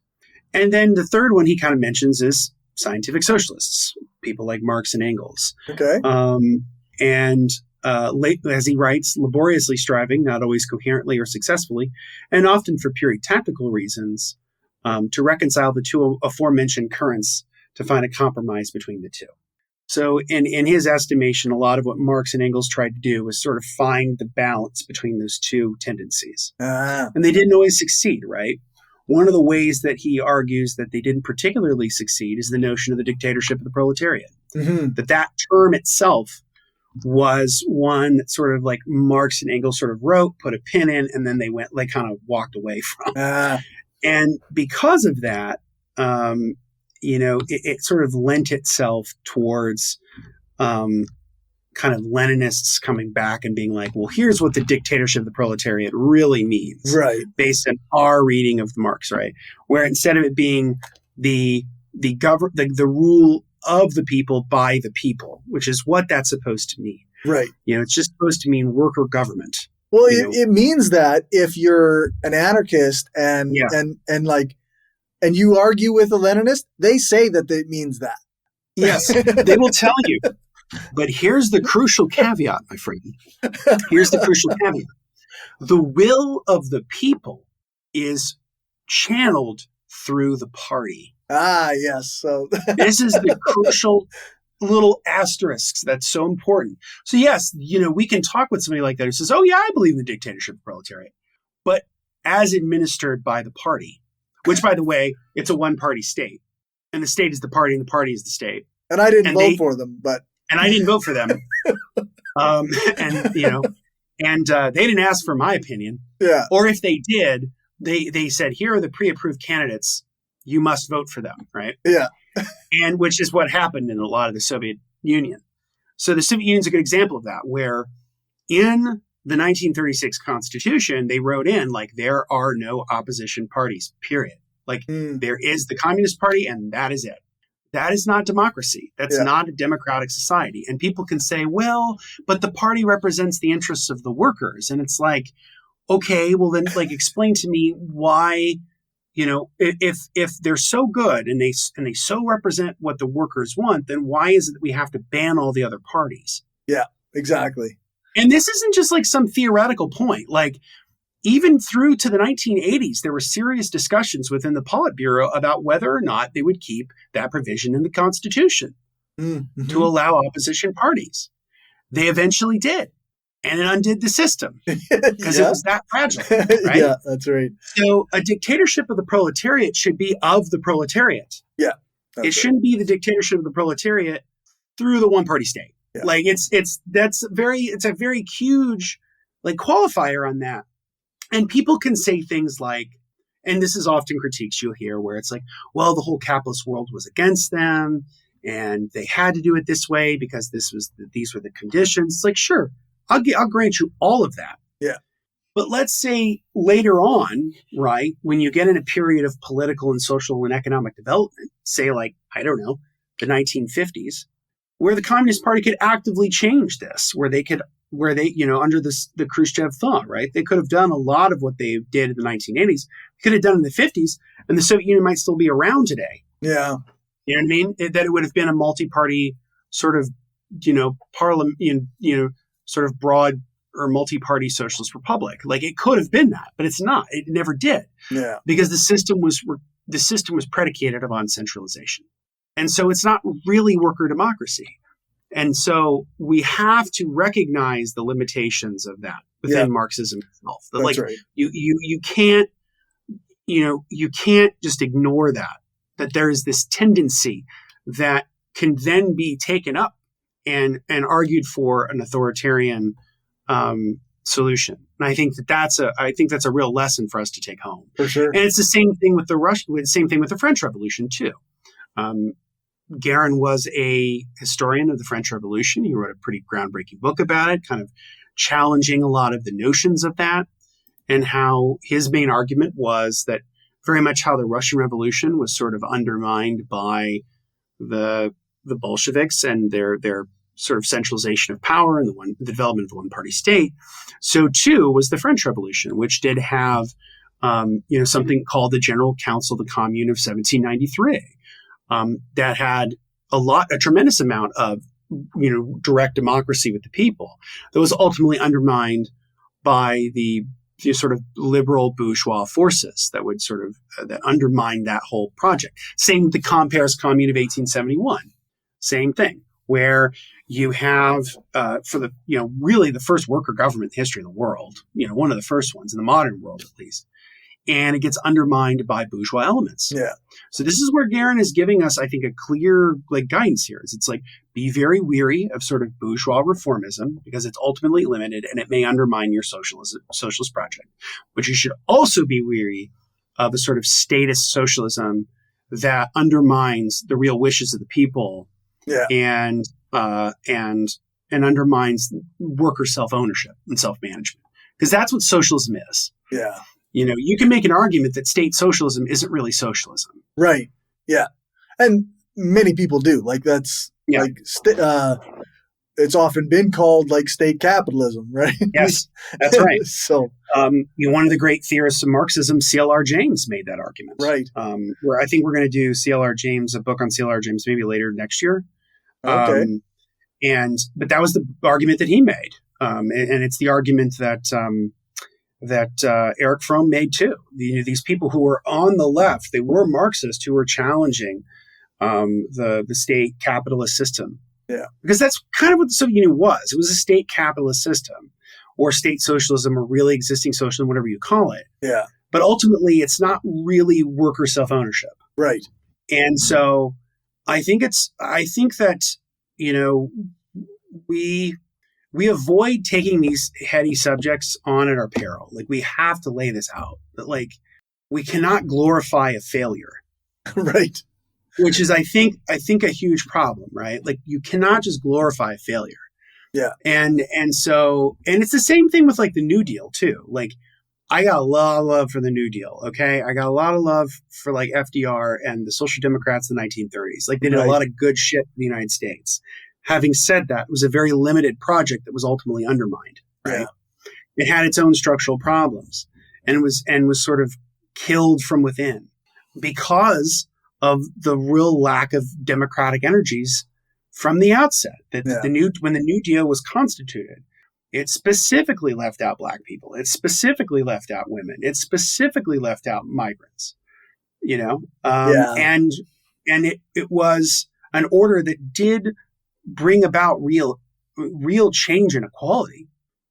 And then the third one he kind of mentions is scientific socialists, people like Marx and Engels. Okay. As he writes, laboriously striving, not always coherently or successfully, and often for purely tactical reasons, to reconcile the two aforementioned currents to find a compromise between the two. So in his estimation, a lot of what Marx and Engels tried to do was sort of find the balance between those two tendencies. And they didn't always succeed, right? One of the ways that he argues that they didn't particularly succeed is the notion of the dictatorship of the proletariat. Mm-hmm. That term itself was one that sort of like Marx and Engels sort of wrote, put a pin in, and then they kind of walked away from. And because of that, it sort of lent itself towards kind of Leninists coming back and being like, well, here's what the dictatorship of the proletariat really means, right? Based on our reading of Marx, right? Where instead of it being the rule of the people by the people, which is what that's supposed to mean, right? It's just supposed to mean worker government. Well, it means that if you're an anarchist and you argue with a Leninist, they say that it means that. Yes, they will tell you. But here's the crucial caveat, my friend. Here's the crucial caveat. The will of the people is channeled through the party. Ah, yes. So this is the crucial little asterisks that's so important. So yes, we can talk with somebody like that who says, oh yeah, I believe in the dictatorship of the proletariat, but as administered by the party, which by the way, it's a one-party state, and the state is the party and the party is the state. And I didn't vote for them, but... And I didn't vote for them. They didn't ask for my opinion. Yeah. Or if they did, they said, here are the pre-approved candidates. You must vote for them, right? Yeah. And which is what happened in a lot of the Soviet Union. So the Soviet Union is a good example of that, where in the 1936 Constitution, they wrote in, like, there are no opposition parties, period. Like, there is the Communist Party, and that is it. That is not democracy. That's not a democratic society. And people can say, well, but the party represents the interests of the workers. And it's like, okay, well then, like, explain to me why, if they're so good and they so represent what the workers want, then why is it that we have to ban all the other parties? Yeah, exactly. And this isn't just like some theoretical point. Like, even through to the 1980s, there were serious discussions within the Politburo about whether or not they would keep that provision in the Constitution to allow opposition parties. They eventually did, and it undid the system because it was that fragile, right? Yeah, that's right. So a dictatorship of the proletariat should be of the proletariat. Yeah. It shouldn't be the dictatorship of the proletariat through the one-party state. Yeah. Like it's a very huge like qualifier on that. And people can say things like, and this is often critiques you'll hear where it's like, well, the whole capitalist world was against them and they had to do it this way because these were the conditions. It's like, sure, I'll grant you all of that. Yeah. But let's say later on, right, when you get in a period of political and social and economic development, say like, I don't know, the 1950s, where the Communist Party could actively change this, where they, under the Khrushchev thought, right? They could have done a lot of what they did in the 1980s, could have done in the 50s, and the Soviet Union might still be around today. Yeah. You know what I mean? That it would have been a multi-party sort of, parliament, sort of broad or multi-party socialist republic. Like it could have been that, but it's not. It never did. Yeah. Because the system was predicated upon centralization. And so it's not really worker democracy. And so we have to recognize the limitations of that within Marxism itself. That, that's like right. you can't just ignore that there is this tendency that can then be taken up and argued for an authoritarian solution. And I think that's a real lesson for us to take home. For sure. And it's the same thing with the French Revolution too. Guérin was a historian of the French Revolution. He wrote a pretty groundbreaking book about it, kind of challenging a lot of the notions of that, and how his main argument was that very much how the Russian Revolution was sort of undermined by the Bolsheviks and their sort of centralization of power and the development of the one-party state. So too was the French Revolution, which did have something called the General Council of the Commune of 1793. that had a tremendous amount of, direct democracy with the people, that was ultimately undermined by the sort of liberal bourgeois forces that would sort of that undermined that whole project. Same with the Paris Commune of 1871. Same thing, where you have for the really the first worker government in the history of the world, one of the first ones in the modern world at least, and it gets undermined by bourgeois elements. Yeah. So this is where Guérin is giving us, I think, a clear guidance here. It's like, be very weary of sort of bourgeois reformism because it's ultimately limited and it may undermine your socialist project. But you should also be weary of a sort of statist socialism that undermines the real wishes of the people. Yeah. And undermines worker self-ownership and self-management, because that's what socialism is. Yeah. You can make an argument that state socialism isn't really socialism. Right. Yeah. And many people do. That's it's often been called state capitalism, right? Yes, that's right. So, one of the great theorists of Marxism, C.L.R. James, made that argument. Right. Where I think we're going to do C.L.R. James, a book on C.L.R. James, maybe later next year. Okay. But that was the argument that he made. And it's the argument that Erich Fromm made too. These people who were on the left, they were Marxists who were challenging the state capitalist system. Yeah. Because that's kind of what the Soviet Union was. It was a state capitalist system, or state socialism, or really existing socialism, whatever you call it. Yeah. But ultimately, it's not really worker self-ownership. Right. And so I think that, we avoid taking these heady subjects on at our peril. We have to lay this out that we cannot glorify a failure. Right. Which is, I think a huge problem, right? You cannot just glorify a failure. Yeah. And so it's the same thing with the New Deal too. I got a lot of love for the New Deal. Okay. I got a lot of love for FDR and the Social Democrats in the 1930s. They did a lot of good shit in the United States. Having said that, it was a very limited project that was ultimately undermined. Right. Yeah. It had its own structural problems and was sort of killed from within because of the real lack of democratic energies from the outset. When the New Deal was constituted, it specifically left out Black people. It specifically left out women. It specifically left out migrants. And it was an order that did bring about real change in equality.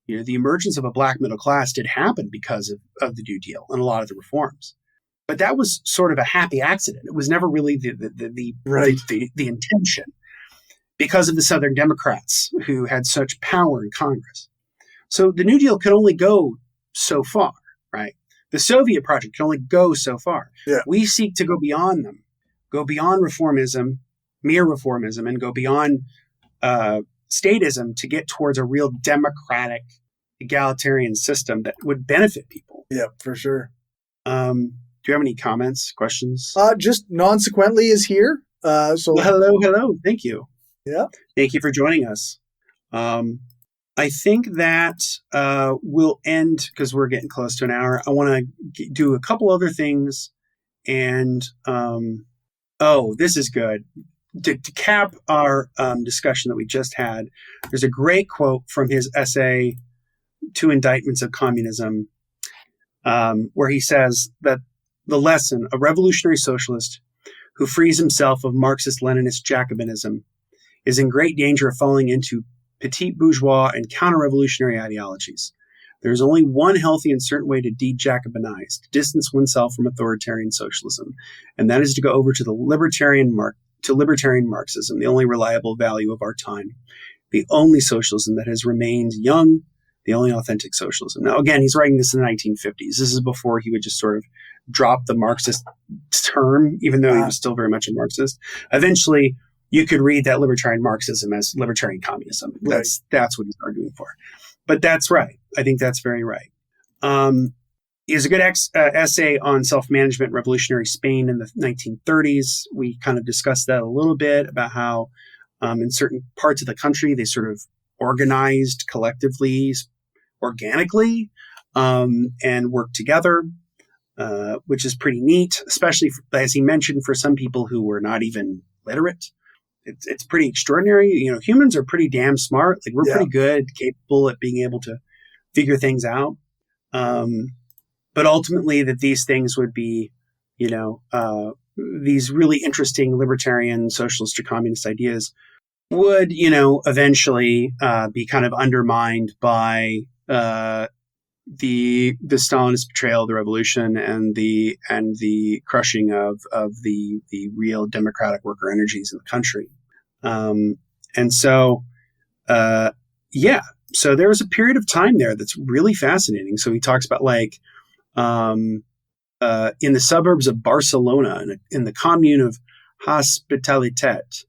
The emergence of a Black middle class did happen because of the New Deal and a lot of the reforms. But that was sort of a happy accident. It was never really the intention, because of the Southern Democrats who had such power in Congress. So the New Deal could only go so far, right? The Soviet project can only go so far. Yeah. We seek to go beyond them, go beyond reformism, mere reformism, and go beyond statism to get towards a real democratic, egalitarian system that would benefit people. Yeah, for sure. Do you have any comments, questions? Just non-sequently is here. Well, hello. Thank you. Yeah. Thank you for joining us. I think that we'll end because we're getting close to an hour. I want to do a couple other things. And, this is good. To cap our discussion that we just had, there's a great quote from his essay, Two Indictments of Communism, where he says that the lesson, a revolutionary socialist who frees himself of Marxist-Leninist Jacobinism is in great danger of falling into petit bourgeois and counter-revolutionary ideologies. There is only one healthy and certain way to de-Jacobinize, to distance oneself from authoritarian socialism, and that is to go over to libertarian Marxism, the only reliable value of our time, the only socialism that has remained young, the only authentic socialism. Now, again, he's writing this in the 1950s. This is before he would just sort of drop the Marxist term, even though he was still very much a Marxist. Eventually, you could read that libertarian Marxism as libertarian communism. That's what he's arguing for. But that's right. I think that's very right. He has a good essay on self-management, revolutionary Spain in the 1930s. We kind of discussed that a little bit about how in certain parts of the country, they sort of organized collectively, organically, and worked together. which is pretty neat, especially, as he mentioned, for some people who were not even literate. It's pretty extraordinary. Humans are pretty damn smart. Like, we're pretty good, capable at being able to figure things out. But ultimately, that these things would be, these really interesting libertarian, socialist, or communist ideas would, eventually be kind of undermined by the Stalinist betrayal of the revolution and the crushing of the real democratic worker energies in the country. So there was a period of time there that's really fascinating. So he talks about, like, in the suburbs of Barcelona, in the commune of Hospitalitat,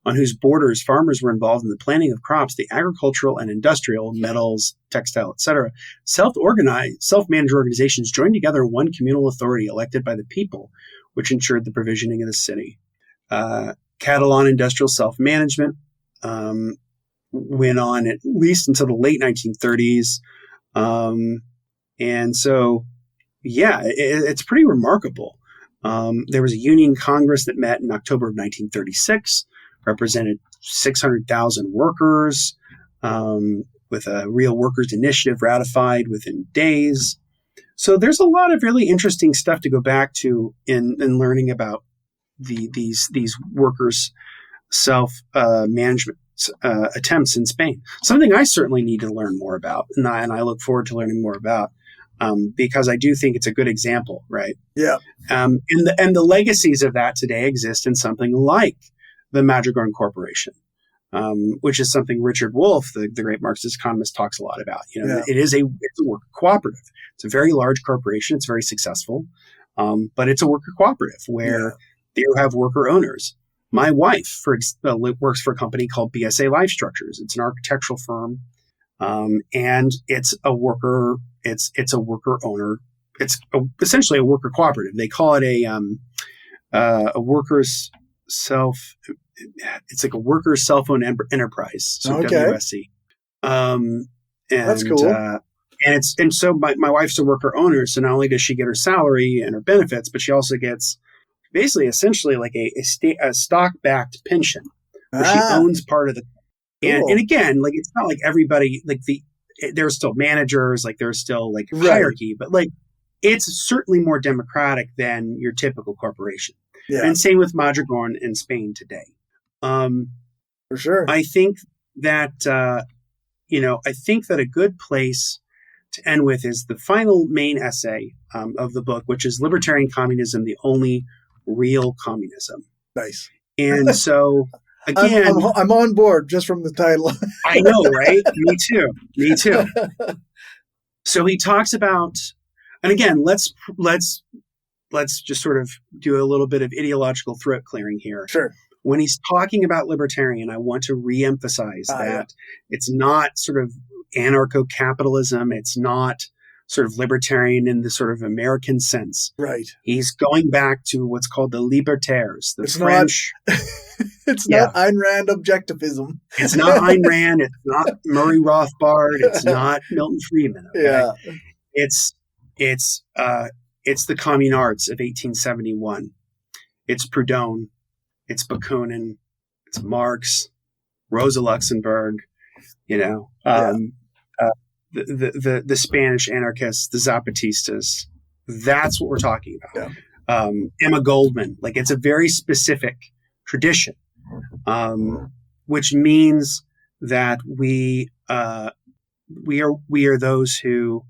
on whose borders farmers were involved in the planting of crops, the agricultural and industrial, metals, textile, etc., self-organized, self-managed organizations joined together in one communal authority elected by the people, which ensured the provisioning of the city. Catalan industrial self-management went on at least until the late 1930s. And so, it's pretty remarkable. There was a union congress that met in October of 1936, represented 600,000 workers, with a real workers' initiative ratified within days. So there's a lot of really interesting stuff to go back to in learning about these workers' self-management attempts in Spain. Something I certainly need to learn more about, and I look forward to learning more about, because I do think it's a good example, right? Yeah. And the legacies of that today exist in something like the Madrigal Corporation, which is something Richard Wolff, the great Marxist economist, talks a lot about. It's a worker cooperative. It's a very large corporation. It's very successful, but it's a worker cooperative where you have worker owners. My wife works for a company called BSA Life Structures. It's an architectural firm, and it's a worker. It's a worker owner. It's essentially a worker cooperative. They call it a workers self. It's like a workers self-owned enterprise. So WSE. That's cool. And so my wife's a worker owner. So not only does she get her salary and her benefits, but she also gets basically essentially like a stock-backed pension where she owns part of the. Cool. And again, like, it's not like everybody, like, there's still managers, like, there's still like hierarchy, but like, it's certainly more democratic than your typical corporation. Yeah. And same with Madrigal in Spain today. For sure. I think that a good place to end with is the final main essay of the book, which is Libertarian Communism, the Only Real Communism. Nice. And so, again, I'm on board just from the title. I know, right? Me too. So he talks about, and again, let's just sort of do a little bit of ideological throat clearing here. Sure. When he's talking about libertarian, I want to reemphasize that it's not sort of anarcho-capitalism. It's not sort of libertarian in the sort of American sense. Right. He's going back to what's called the libertaires, the French. It's not Ayn Rand objectivism. It's not Ayn Rand. It's not Murray Rothbard. It's not Milton Friedman. Okay? Yeah. It's the Communards of 1871. It's Proudhon. It's Bakunin. It's Marx, Rosa Luxemburg. The Spanish anarchists, the Zapatistas. That's what we're talking about. Yeah. Emma Goldman. Like, it's a very specific tradition, which means that we are those who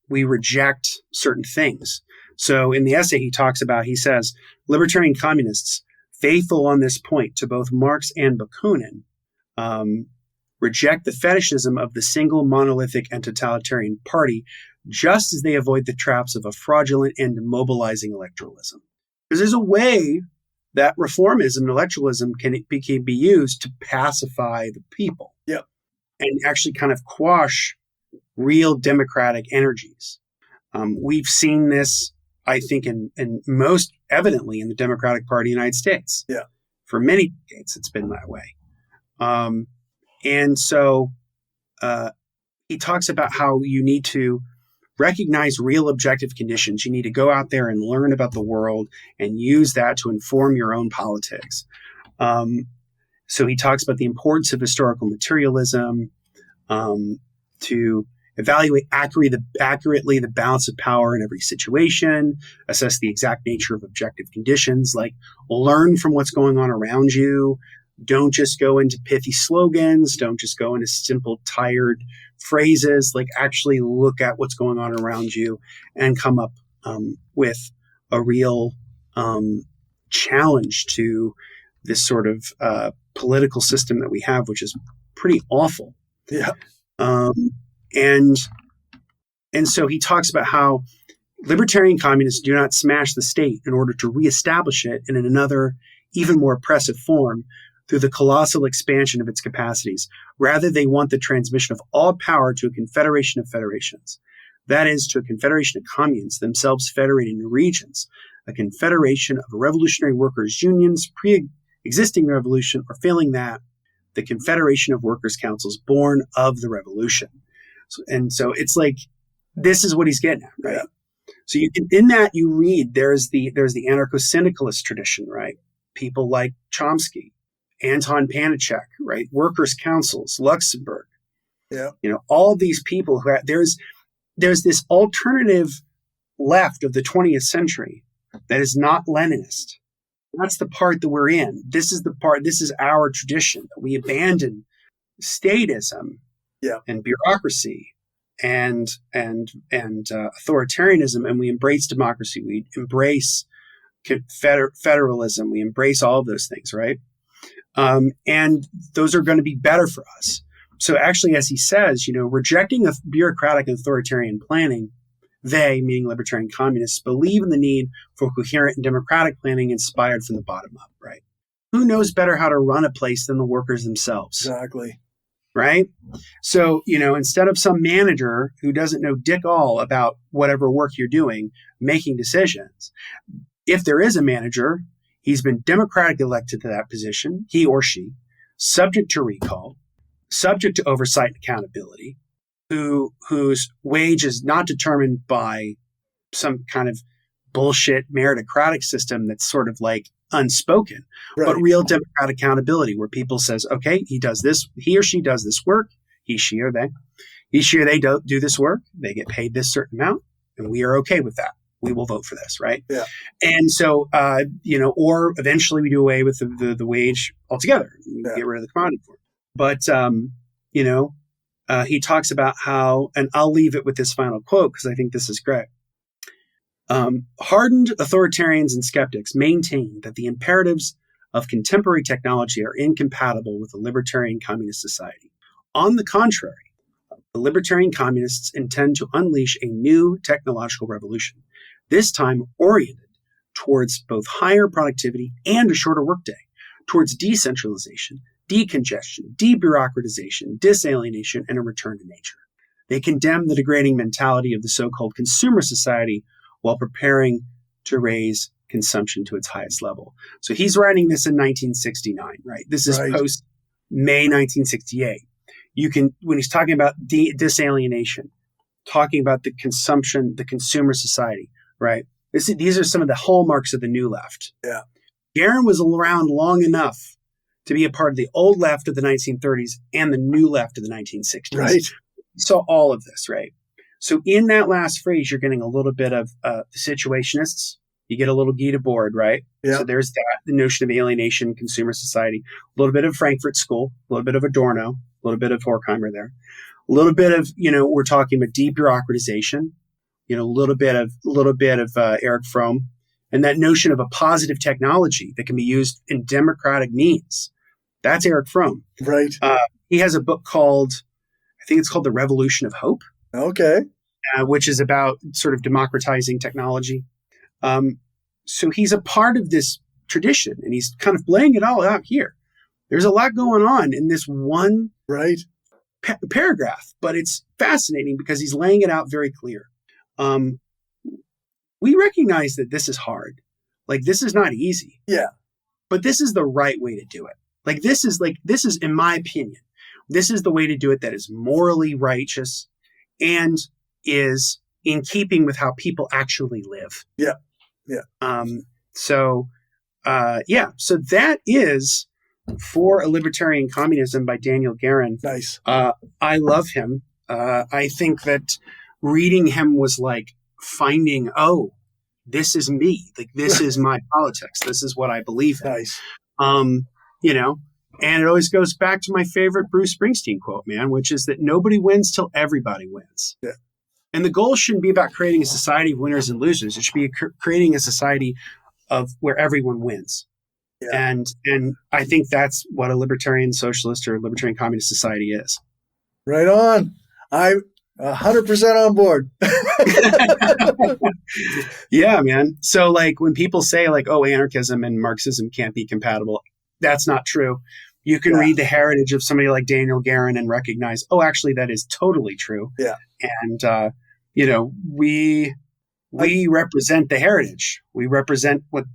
we reject certain things. So in the essay he says, libertarian communists, faithful on this point to both Marx and Bakunin, reject the fetishism of the single monolithic and totalitarian party, just as they avoid the traps of a fraudulent and mobilizing electoralism. Because there's a way that reformism and electoralism can be used to pacify the people. Yep. And actually kind of quash real democratic energies. We've seen this, I think, in most evidently in the Democratic Party of the United States. Yeah. For many decades, it's been that way. And so he talks about how you need to recognize real objective conditions. You need to go out there and learn about the world and use that to inform your own politics. So he talks about the importance of historical materialism, to evaluate accurately the balance of power in every situation, assess the exact nature of objective conditions, like learn from what's going on around you. Don't just go into pithy slogans. Don't just go into simple, tired phrases. Like actually look at what's going on around you and come up with a real challenge to this sort of political system that we have, which is pretty awful. Yeah. And so he talks about how libertarian communists do not smash the state in order to reestablish it in another, even more oppressive form through the colossal expansion of its capacities. Rather, they want the transmission of all power to a confederation of federations. That is, to a confederation of communes, themselves federated in regions, a confederation of revolutionary workers' unions pre-existing the revolution, or failing that, the confederation of workers' councils born of the revolution. So it's like, this is what he's getting at, right? Yeah. So in that you read, there's the anarcho-syndicalist tradition, right? People like Chomsky, Anton Panachek, right? Workers' councils, Luxemburg. Yeah. All these people who there's this alternative left of the 20th century that is not Leninist. That's the part that we're in. This is our tradition, that we abandon statism and bureaucracy and authoritarianism, and we embrace democracy. We embrace federalism. We embrace all of those things, right? And those are going to be better for us. So actually, as he says, rejecting a bureaucratic and authoritarian planning, they, meaning libertarian communists, believe in the need for coherent and democratic planning inspired from the bottom up, right? Who knows better how to run a place than the workers themselves? Exactly. Right? So, instead of some manager who doesn't know dick all about whatever work you're doing, making decisions, if there is a manager, he's been democratically elected to that position, he or she, subject to recall, subject to oversight and accountability, whose wage is not determined by some kind of bullshit meritocratic system that's sort of like unspoken, right, but real democratic accountability, where people says, okay, he or she does this work, he, she, or they don't do this work, they get paid this certain amount, and we are okay with that. We will vote for this, right? Yeah. And so, or eventually we do away with the wage altogether, get rid of the commodity form. But, he talks about how, and I'll leave it with this final quote because I think this is great. Hardened authoritarians and skeptics maintain that the imperatives of contemporary technology are incompatible with a libertarian communist society. On the contrary, the libertarian communists intend to unleash a new technological revolution, this time oriented towards both higher productivity and a shorter workday, towards decentralization, decongestion, debureaucratization, disalienation, and a return to nature. They condemn the degrading mentality of the so-called consumer society while preparing to raise consumption to its highest level. So he's writing this in 1969, right? This is post May 1968. When he's talking about disalienation, talking about the consumption, the consumer society, right? These are some of the hallmarks of the new left. Yeah. Guérin was around long enough to be a part of the old left of the 1930s and the new left of the 1960s. Right. So all of this, right? So in that last phrase, you're getting a little bit of the situationists. You get a little Guy Debord, right? Yeah. So there's that, the notion of alienation, consumer society, a little bit of Frankfurt School, a little bit of Adorno, a little bit of Horkheimer there, a little bit of, we're talking about debureaucratization, a little bit of Erich Fromm, and that notion of a positive technology that can be used in democratic means. That's Erich Fromm. Right. He has a book called, I think it's called The Revolution of Hope. Okay. Which is about sort of democratizing technology. So he's a part of this tradition, and he's kind of laying it all out here. There's a lot going on in this one paragraph, but it's fascinating because he's laying it out very clear. We recognize that this is hard. Like, this is not easy. Yeah. But this is the right way to do it. This is, in my opinion, this is the way to do it that is morally righteous and is in keeping with how people actually live. Yeah. Yeah. So that is For a Libertarian Communism by Daniel Guérin. Nice. I love him. I think that reading him was like finding, this is me. Like, this is my politics. This is what I believe in. Nice. And it always goes back to my favorite Bruce Springsteen quote, man, which is that nobody wins till everybody wins. Yeah. And the goal shouldn't be about creating a society of winners and losers. It should be creating a society of where everyone wins. Yeah. And I think that's what a libertarian socialist or libertarian communist society is. Right on. I'm 100% on board. Yeah, man. So like when people say like, anarchism and Marxism can't be compatible, that's not true. You can read the heritage of somebody like Daniel Guérin and recognize, actually, that is totally true. Yeah. And, we represent the heritage. We represent what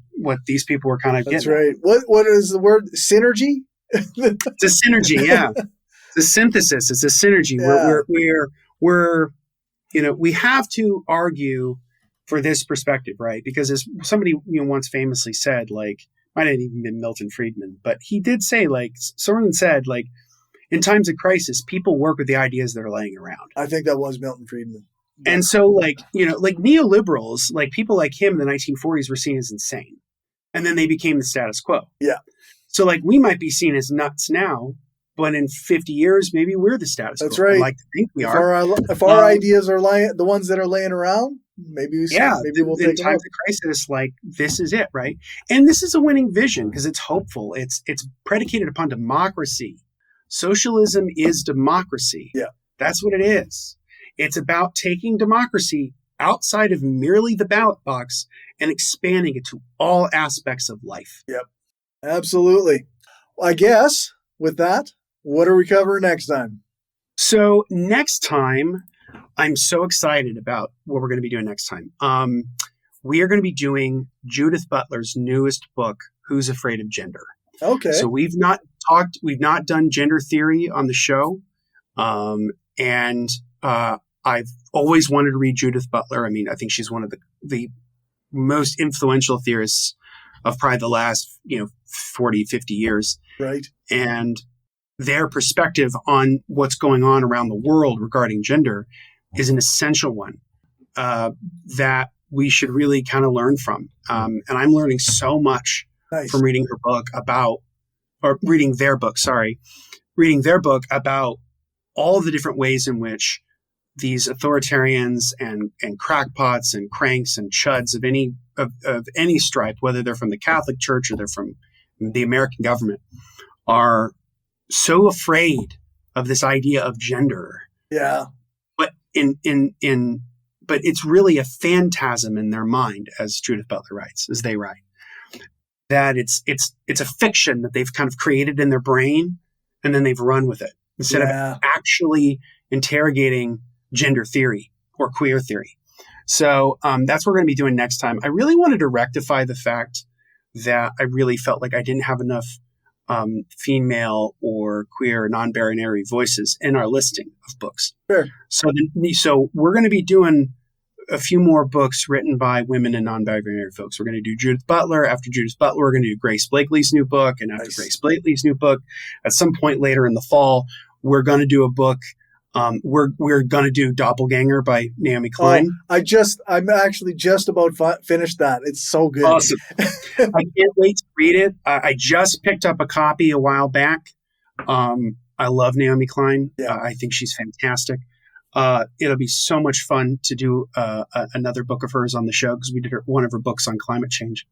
these people were kind of That's getting. Right. What is the word? Synergy? It's a synergy, yeah. It's a synthesis. It's a synergy. Yeah. We have to argue for this perspective, right? Because as somebody once famously said, like, might have even been Milton Friedman, but he did say, like, someone said, like, in times of crisis, people work with the ideas that are laying around. I think that was Milton Friedman. Yeah. And so, like neoliberals, like people like him in the 1940s were seen as insane. And then they became the status quo. Yeah. So, like, we might be seen as nuts now, but in 50 years, maybe we're the status quo. That's right. I like to think we are. If our ideas are the ones that are laying around, maybe we'll take in times of crisis, like, this is it, right? And this is a winning vision because it's hopeful. It's predicated upon democracy. Socialism is democracy. Yeah. That's what it is. It's about taking democracy outside of merely the ballot box and expanding it to all aspects of life. Yep. Absolutely. I guess with that, what are we covering next time? So next time, I'm so excited about what we're going to be doing next time. We are going to be doing Judith Butler's newest book, Who's Afraid of Gender? Okay. So we've not done gender theory on the show. And I've always wanted to read Judith Butler. I mean, I think she's one of the most influential theorists of probably the last, 40, 50 years. Right. And their perspective on what's going on around the world regarding gender is an essential one that we should really kind of learn from. And I'm learning so much from reading their book about all the different ways in which these authoritarians and crackpots and cranks and chuds of any stripe, whether they're from the Catholic Church or they're from the American government, are so afraid of this idea of gender. Yeah. But but it's really a phantasm in their mind, as Judith Butler writes, as they write, that it's a fiction that they've kind of created in their brain and then they've run with it instead of actually interrogating gender theory or queer theory. So that's what we're going to be doing next time. I really wanted to rectify the fact that I really felt like I didn't have enough female or queer non-binary voices in our listing of books. Sure. So we're going to be doing a few more books written by women and non-binary folks. We're going to do Judith Butler. After Judith Butler, we're going to do Grace Blakely's new book. And after Grace Blakely's new book, at some point later in the fall, we're going to do a book. We're going to do Doppelganger by Naomi Klein. I'm actually just about finished that. It's so good. Awesome. I can't wait to read it. I just picked up a copy a while back. I love Naomi Klein. Yeah. I think she's fantastic. It'll be so much fun to do another book of hers on the show because we did one of her books on climate change.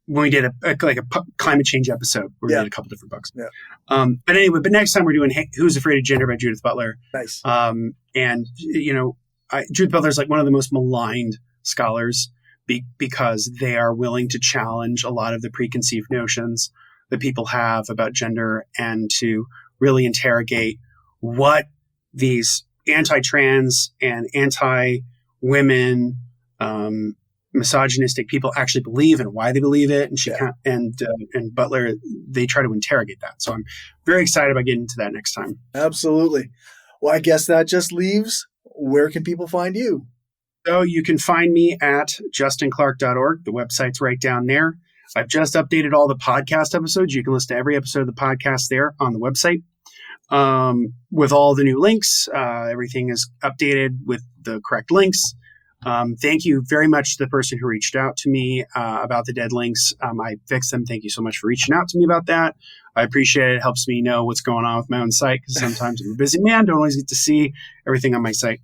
When we did a climate change episode, where we did a couple different books. Yeah. But anyway, but next time we're doing Who's Afraid of Gender by Judith Butler. Nice. And Judith Butler is like one of the most maligned scholars because they are willing to challenge a lot of the preconceived notions that people have about gender and to really interrogate what these anti-trans and anti-women, misogynistic people actually believe and why they believe it. And and Butler, they try to interrogate that. So I'm very excited about getting into that next time. Absolutely. Well, I guess that just leaves where can people find you? So you can find me at justinclark.org. The website's right down there. I've just updated all the podcast episodes. You can listen to every episode of the podcast there on the website with all the new links. Everything is updated with the correct links. Thank you very much to the person who reached out to me about the dead links. I fixed them. Thank you so much for reaching out to me about that. I appreciate it. It helps me know what's going on with my own site because sometimes I'm a busy man, don't always get to see everything on my site.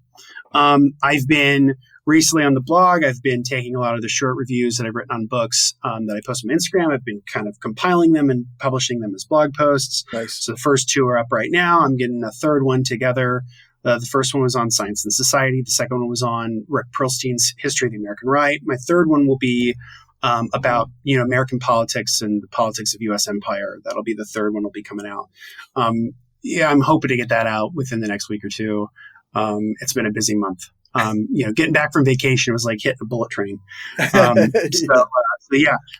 I've been recently on the blog. I've been taking a lot of the short reviews that I've written on books that I post on Instagram. I've been kind of compiling them and publishing them as blog posts. Nice. So the first two are up right now. I'm getting a third one together. The first one was on Science and Society. The second one was on Rick Perlstein's History of the American Right. My third one will be about American politics and the politics of U.S. empire. That'll be the third one will be coming out. I'm hoping to get that out within the next week or two. It's been a busy month. Getting back from vacation was like hitting a bullet train.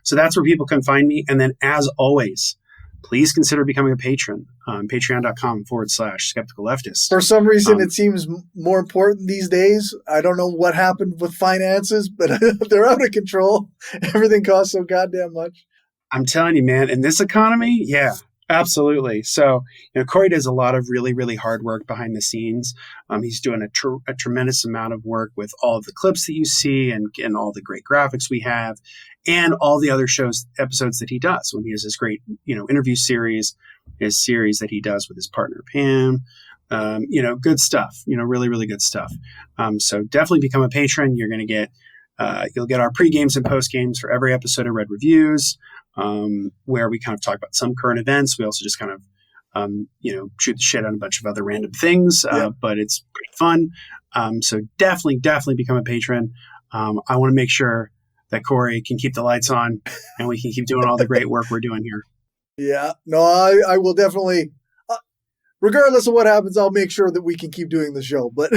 So that's where people can find me. And then as always, please consider becoming a patron. Patreon.com/skeptical leftist. For some reason, it seems more important these days. I don't know what happened with finances, but they're out of control. Everything costs so goddamn much. I'm telling you, man, in this economy, yeah, absolutely. So, Corey does a lot of really, really hard work behind the scenes. He's doing a tremendous amount of work with all of the clips that you see and all the great graphics we have and all the other episodes that he does when he has his great, interview series, his series that he does with his partner, Pam. Good stuff, really, really good stuff. So definitely become a patron. You're going to get, you'll get our pre-games and post-games for every episode of Red Reviews, where we kind of talk about some current events. We also just kind of, shoot the shit on a bunch of other random things, but it's pretty fun. So definitely become a patron. I want to make sure that Corey can keep the lights on and we can keep doing all the great work we're doing here. Yeah, no, I will definitely, regardless of what happens, I'll make sure that we can keep doing the show, but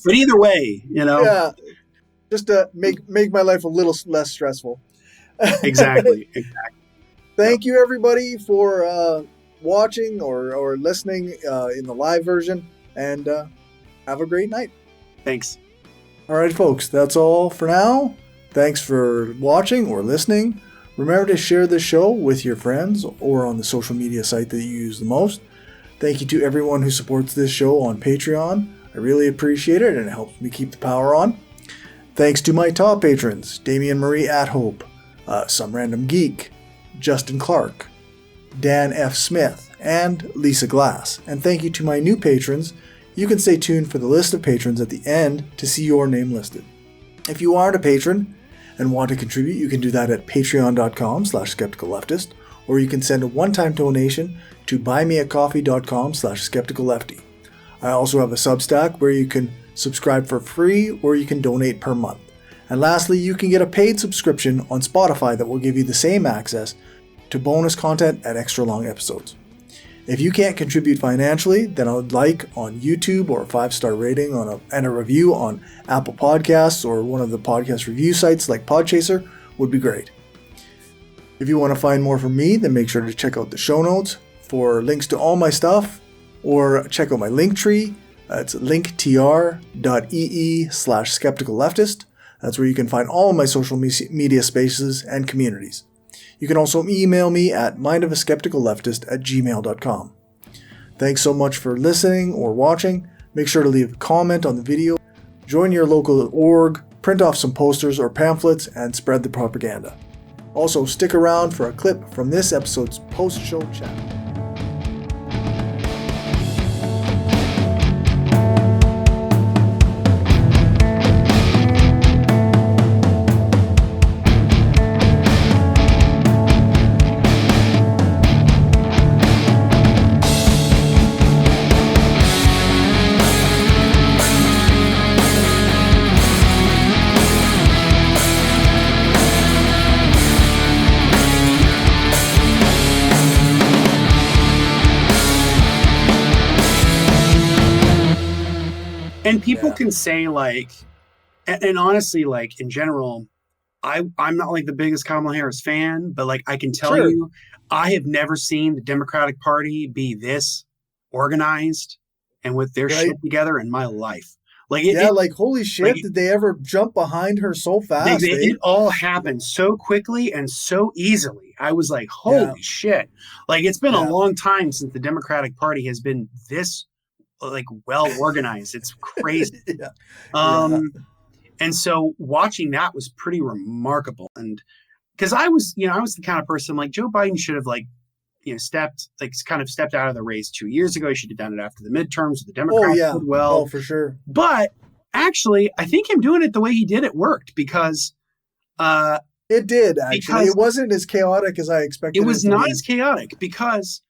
but either way, yeah, just to make my life a little less stressful. Exactly. Thank you everybody for watching or listening in the live version, and have a great night. Thanks. All right, folks, that's all for now. Thanks for watching or listening. Remember to share this show with your friends or on the social media site that you use the most. Thank you to everyone who supports this show on Patreon. I really appreciate it, and it helps me keep the power on. Thanks to my top patrons, Damian Marie at Hope, Some Random Geek, Justin Clark, Dan F. Smith, and Lisa Glass. And thank you to my new patrons. You can stay tuned for the list of patrons at the end to see your name listed. If you aren't a patron and want to contribute, you can do that at patreon.com/skepticalleftist, or you can send a one-time donation to buymeacoffee.com/skepticallefty. I also have a Substack where you can subscribe for free or you can donate per month. And lastly, you can get a paid subscription on Spotify that will give you the same access to bonus content and extra long episodes. If you can't contribute financially, then a like on YouTube or a 5-star rating and a review on Apple Podcasts or one of the podcast review sites like Podchaser would be great. If you want to find more from me, then make sure to check out the show notes for links to all my stuff, or check out my link tree. It's linktr.ee/skepticalleftist. That's where you can find all of my social media spaces and communities. You can also email me at mindofaskepticalleftist@gmail.com. Thanks so much for listening or watching. Make sure to leave a comment on the video, join your local org, print off some posters or pamphlets, and spread the propaganda. Also, stick around for a clip from this episode's post-show chat. And people can say and honestly, in general, I'm not the biggest Kamala Harris fan, but I can tell you, I have never seen the Democratic Party be this organized and with their Right. shit together in my life. Like like holy shit, did they ever jump behind her so fast? It all happened so quickly and so easily. I was like, holy shit. Like, it's been a long time since the Democratic Party has been this like well organized. It's crazy. And so watching that was pretty remarkable. And because I was the kind of person like Joe Biden should have stepped out of the race 2 years ago. He should have done it after the midterms. The Democrats did well. Oh, for sure. But actually, I think him doing it the way he did it worked because it did actually. It wasn't as chaotic as I expected. It was not as chaotic because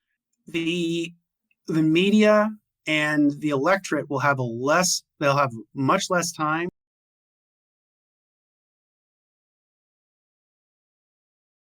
the media and the electorate will have much less time